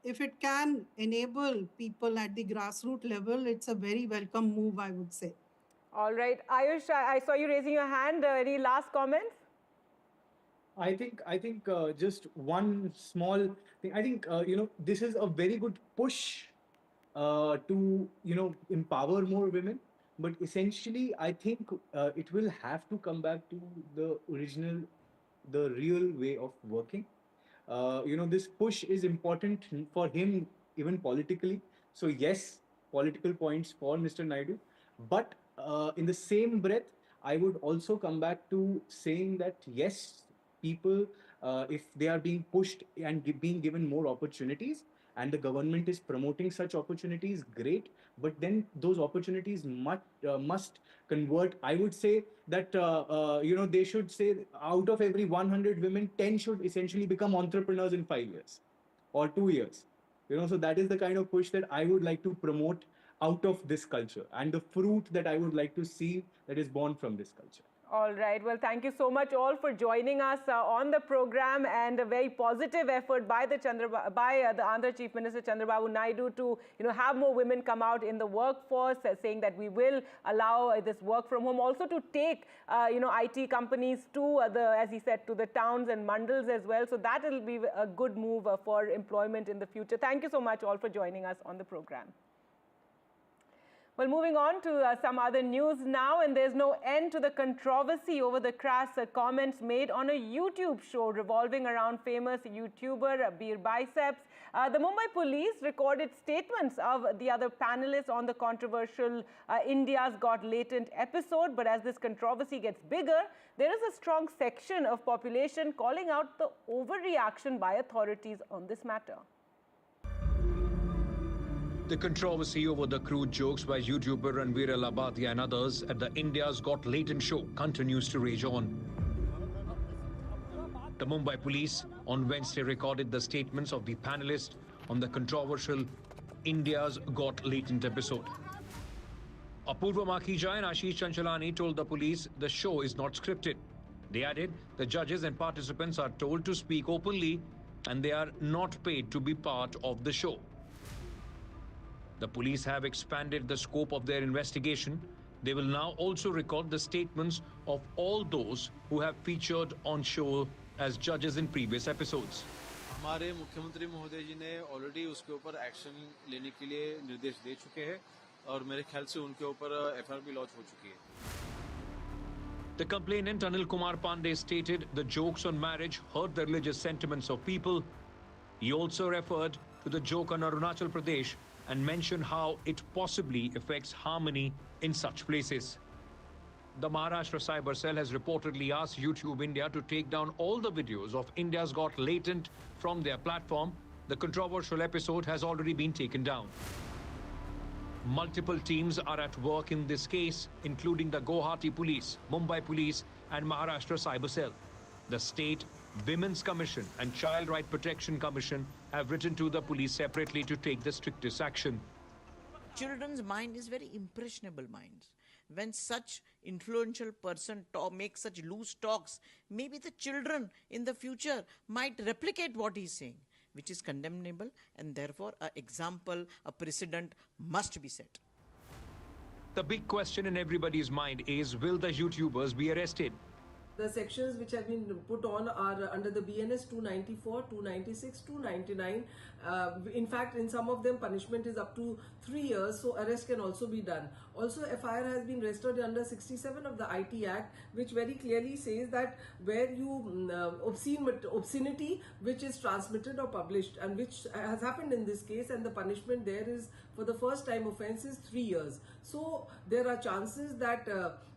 if it can enable people at the grassroots level, it's a very welcome move, I would say. All right. Ayush, I saw you raising your hand. Any last comments? I think just one small thing. I think this is a very good push to empower more women. But essentially, I think it will have to come back to the original, the real way of working. This push is important for him, even politically. So yes, political points for Mr. Naidu. But in the same breath, I would also come back to saying that yes, people, if they are being pushed and being given more opportunities, and the government is promoting such opportunities, great. But then those opportunities must convert. I would say that they should say out of every 100 women, 10 should essentially become entrepreneurs in 5 years or 2 years. So that is the kind of push that I would like to promote out of this culture, and the fruit that I would like to see that is born from this culture. All right. Well, thank you so much all for joining us on the program, and a very positive effort by the Andhra Chief Minister Chandrababu Naidu to have more women come out in the workforce, saying that we will allow this work from home, also to take IT companies to as he said, to the towns and mandals as well. So that will be a good move for employment in the future. Thank you so much all for joining us on the program. Well, moving on to some other news now, and there's no end to the controversy over the crass comments made on a YouTube show revolving around famous YouTuber Beer Biceps. The Mumbai police recorded statements of the other panelists on the controversial India's Got Latent episode, but as this controversy gets bigger, there is a strong section of population calling out the overreaction by authorities on this matter. The controversy over the crude jokes by YouTuber Ranveer Alabadia and others at the India's Got Latent show continues to rage on. The Mumbai police on Wednesday recorded the statements of the panelists on the controversial India's Got Latent episode. Apurva Makhija and Ashish Chanchalani told the police the show is not scripted. They added the judges and participants are told to speak openly and they are not paid to be part of the show. The police have expanded the scope of their investigation. They will now also record the statements of all those who have featured on show as judges in previous episodes. हमारे मुख्यमंत्री महोदय जी ने already उसके ऊपर action लेने के लिए निर्देश दे चुके हैं और मेरे ख्याल से उनके ऊपर एफआईआर भी लॉन्च हो चुकी है. The complainant Anil Kumar Pandey stated the jokes on marriage hurt the religious sentiments of people. He also referred to the joke on Arunachal Pradesh and mentioned how it possibly affects harmony in such places. The Maharashtra Cyber Cell has reportedly asked YouTube India to take down all the videos of India's Got Latent from their platform. The controversial episode has already been taken down. Multiple teams are at work in this case, including the Guwahati Police, Mumbai Police and Maharashtra Cyber Cell. The State Women's Commission and Child Right Protection Commission have written to the police separately to take the strictest action. Children's mind is very impressionable mind. When such influential person makes such loose talks, maybe the children in the future might replicate what he's saying, which is condemnable, and therefore an example, a precedent must be set. The big question in everybody's mind is, will the YouTubers be arrested? The sections which have been put on are under the BNS 294, 296, 299. In fact, in some of them, punishment is up to 3 years, so arrest can also be done. Also, FIR has been registered under 67 of the IT Act, which very clearly says that where you obscenity which is transmitted or published, and which has happened in this case, and the punishment there is for the first time offence is 3 years. So there are chances that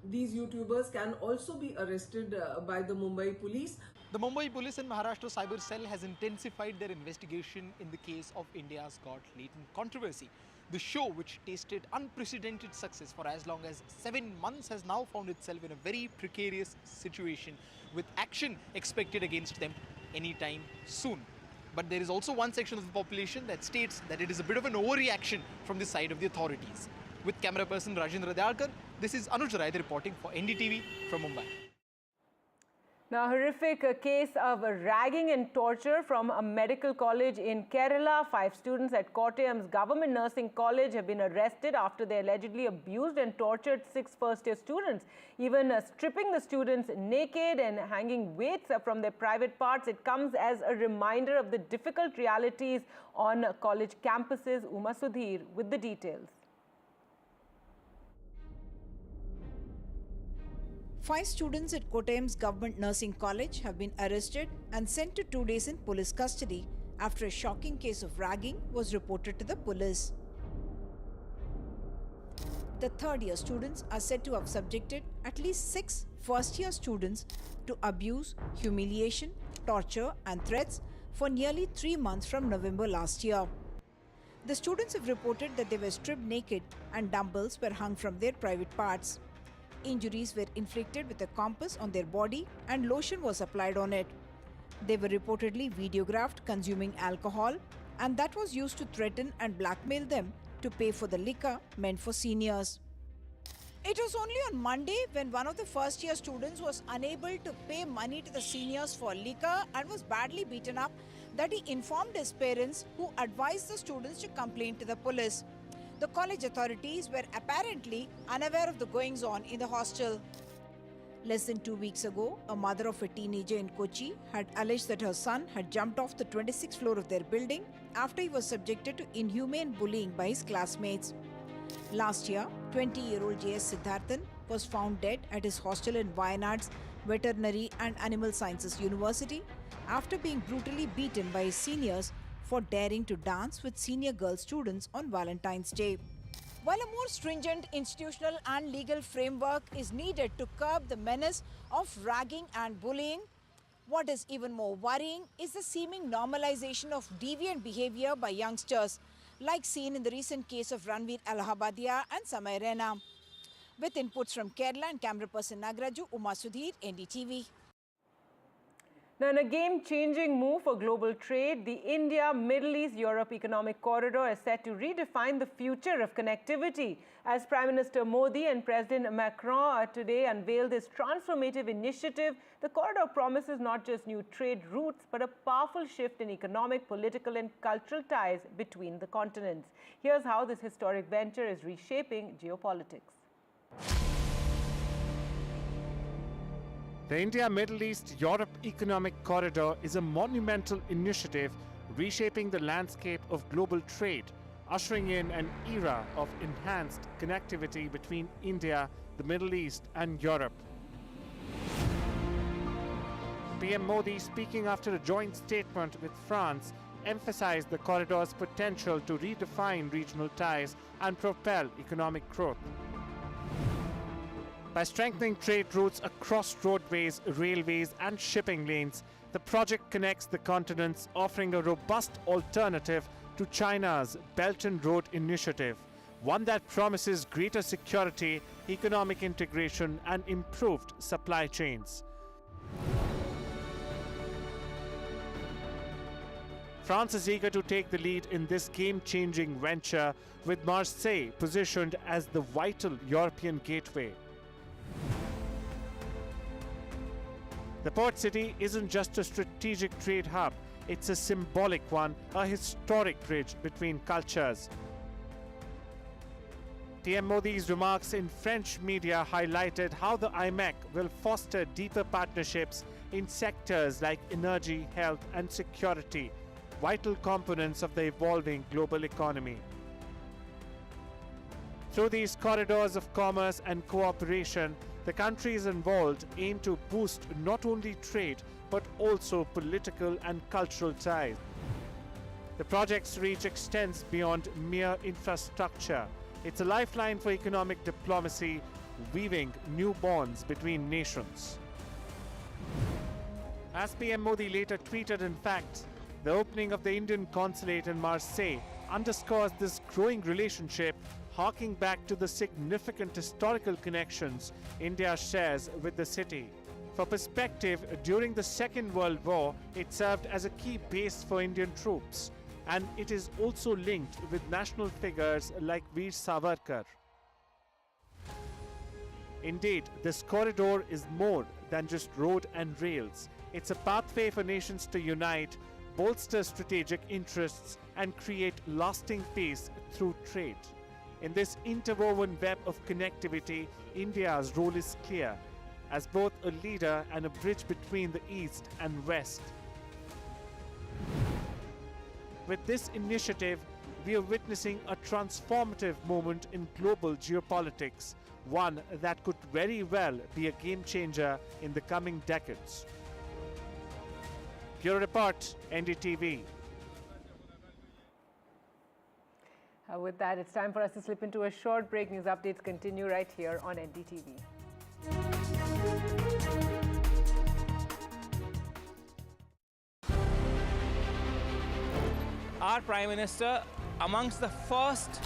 these YouTubers can also be arrested by the Mumbai police. The Mumbai police and Maharashtra Cyber Cell has intensified their investigation in the case of India's Got Latent controversy. The show, which tasted unprecedented success for as long as 7 months, has now found itself in a very precarious situation with action expected against them anytime soon. But there is also one section of the population that states that it is a bit of an overreaction from the side of the authorities. With camera person Rajendra Dayalkar, this is Anuj Rai reporting for NDTV from Mumbai. Now, a horrific case of ragging and torture from a medical college in Kerala. 5 students at Kottayam's Government Nursing College have been arrested after they allegedly abused and tortured 6 first-year students, even stripping the students naked and hanging weights from their private parts. It comes as a reminder of the difficult realities on college campuses. Uma Sudhir with the details. 5 students at Kottayam's Government Nursing College have been arrested and sent to 2 days in police custody after a shocking case of ragging was reported to the police. The third-year students are said to have subjected at least 6 first-year students to abuse, humiliation, torture and threats for nearly 3 months from November last year. The students have reported that they were stripped naked and dumbbells were hung from their private parts. Injuries were inflicted with a compass on their body and lotion was applied on it. They were reportedly videographed consuming alcohol, and that was used to threaten and blackmail them to pay for the liquor meant for seniors. It was only on Monday, when one of the first-year students was unable to pay money to the seniors for liquor and was badly beaten up, that he informed his parents, who advised the students to complain to the police. The college authorities were apparently unaware of the goings-on in the hostel. Less than 2 weeks ago, a mother of a teenager in Kochi had alleged that her son had jumped off the 26th floor of their building after he was subjected to inhumane bullying by his classmates. Last year, 20-year-old J.S. Siddharthan was found dead at his hostel in Wayanad's Veterinary and Animal Sciences University after being brutally beaten by his seniors for daring to dance with senior girl students on Valentine's Day. While a more stringent institutional and legal framework is needed to curb the menace of ragging and bullying, what is even more worrying is the seeming normalization of deviant behavior by youngsters, like seen in the recent case of Ranveer Allahabadia and Samay Raina. With inputs from Kerala and camera person Nagraju, Uma Sudhir, NDTV. Now, in a game-changing move for global trade, the India-Middle East-Europe Economic Corridor is set to redefine the future of connectivity. As Prime Minister Modi and President Macron today unveiled this transformative initiative, the corridor promises not just new trade routes, but a powerful shift in economic, political and cultural ties between the continents. Here's how this historic venture is reshaping geopolitics. The India-Middle East-Europe Economic Corridor is a monumental initiative reshaping the landscape of global trade, ushering in an era of enhanced connectivity between India, the Middle East and Europe. PM Modi, speaking after a joint statement with France, emphasized the corridor's potential to redefine regional ties and propel economic growth. By strengthening trade routes across roadways, railways and shipping lanes, the project connects the continents, offering a robust alternative to China's Belt and Road Initiative, one that promises greater security, economic integration and improved supply chains. France is eager to take the lead in this game-changing venture, with Marseille positioned as the vital European gateway. The port city isn't just a strategic trade hub, it's a symbolic one, a historic bridge between cultures. PM Modi's remarks in French media highlighted how the IMEC will foster deeper partnerships in sectors like energy, health and security, vital components of the evolving global economy. Through these corridors of commerce and cooperation, the countries involved aim to boost not only trade but also political and cultural ties. The project's reach extends beyond mere infrastructure. It's a lifeline for economic diplomacy, weaving new bonds between nations. As PM Modi later tweeted, in fact, the opening of the Indian consulate in Marseille underscores this growing relationship, harking back to the significant historical connections India shares with the city. For perspective, during the Second World War, it served as a key base for Indian troops, and it is also linked with national figures like Veer Savarkar. Indeed, this corridor is more than just road and rails. It's a pathway for nations to unite, bolster strategic interests, and create lasting peace through trade. In this interwoven web of connectivity, India's role is clear, as both a leader and a bridge between the East and West. With this initiative, we are witnessing a transformative moment in global geopolitics, one that could very well be a game changer in the coming decades. Bureau Report, NDTV. With that, it's time for us to slip into a short break. News updates continue right here on NDTV. Our Prime Minister, amongst the first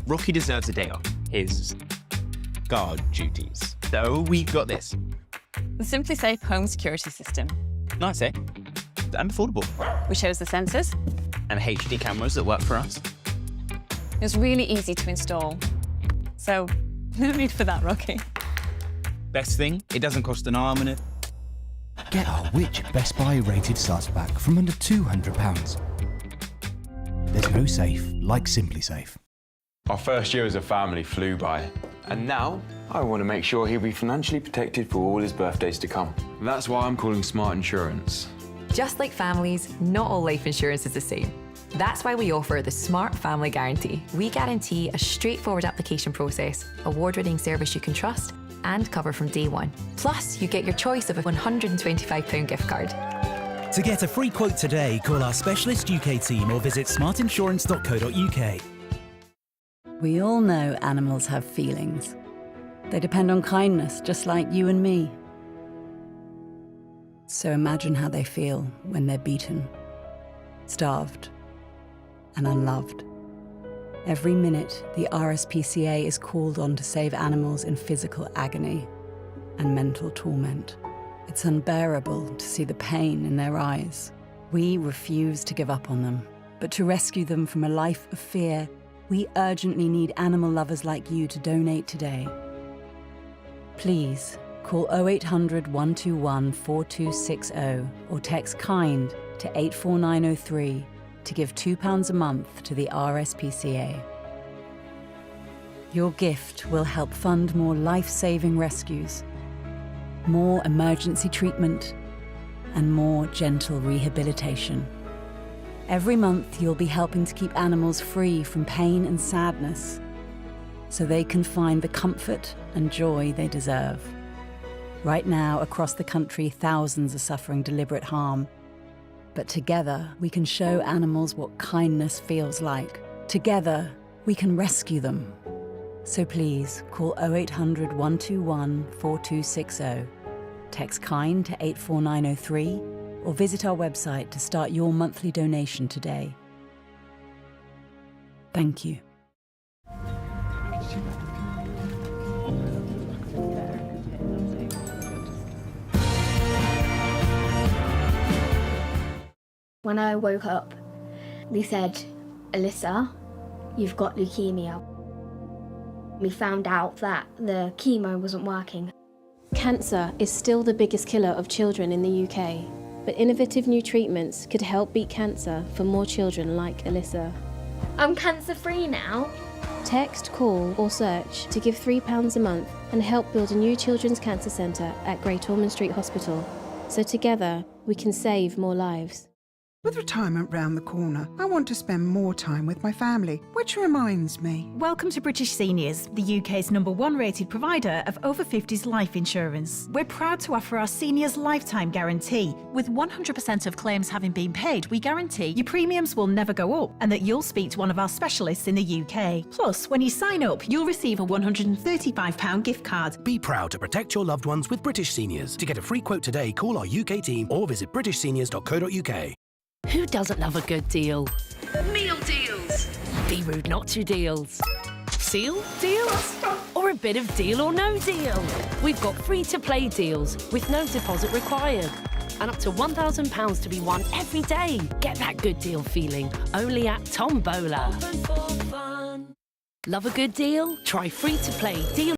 Rocky deserves a day off his guard duties. So we've got this. The Simply Safe home security system. Nice, eh? And affordable. Which shows the sensors. And HD cameras that work for us. It's really easy to install. So, no need for that, Rocky. Best thing, it doesn't cost an arm and it. Get our Which Best Buy rated starts back from under £200. There's no safe like Simply Safe. Our first year as a family flew by, and now I want to make sure he'll be financially protected for all his birthdays to come. That's why I'm calling Smart Insurance. Just like families, not all life insurance is the same. That's why we offer the Smart Family Guarantee. We guarantee a straightforward application process, award-winning service you can trust, and cover from day one. Plus, you get your choice of a £125 gift card. To get a free quote today, call our specialist UK team or visit smartinsurance.co.uk. We all know animals have feelings. They depend on kindness, just like you and me. So imagine how they feel when they're beaten, starved, and unloved. Every minute, the RSPCA is called on to save animals in physical agony and mental torment. It's unbearable to see the pain in their eyes. We refuse to give up on them, but to rescue them from a life of fear, we urgently need animal lovers like you to donate today. Please call 0800 121 4260 or text KIND to 84903 to give £2 a month to the RSPCA. Your gift will help fund more life-saving rescues, more emergency treatment, and more gentle rehabilitation. Every month, you'll be helping to keep animals free from pain and sadness, so they can find the comfort and joy they deserve. Right now, across the country, thousands are suffering deliberate harm. But together, we can show animals what kindness feels like. Together, we can rescue them. So please, call 0800 121 4260, text KIND to 84903, or visit our website to start your monthly donation today. Thank you. When I woke up, they said, Alyssa, you've got leukemia. We found out that the chemo wasn't working. Cancer is still the biggest killer of children in the UK, but innovative new treatments could help beat cancer for more children like Alyssa. I'm cancer-free now. Text, call or search to give £3 a month and help build a new children's cancer centre at Great Ormond Street Hospital. So together, we can save more lives. With retirement round the corner, I want to spend more time with my family, which reminds me. Welcome to British Seniors, the UK's #1 rated provider of over 50s life insurance. We're proud to offer our seniors lifetime guarantee. With 100% of claims having been paid, we guarantee your premiums will never go up and that you'll speak to one of our specialists in the UK. Plus, when you sign up, you'll receive a £135 gift card. Be proud to protect your loved ones with British Seniors. To get a free quote today, call our UK team or visit britishseniors.co.uk. Who doesn't love a good deal? Meal deals. Be rude not to deals. Seal deals? Or a bit of deal or no deal? We've got free-to-play deals with no deposit required. And up to £1,000 to be won every day. Get that good deal feeling only at Tombola. Love a good deal? Try free-to-play deal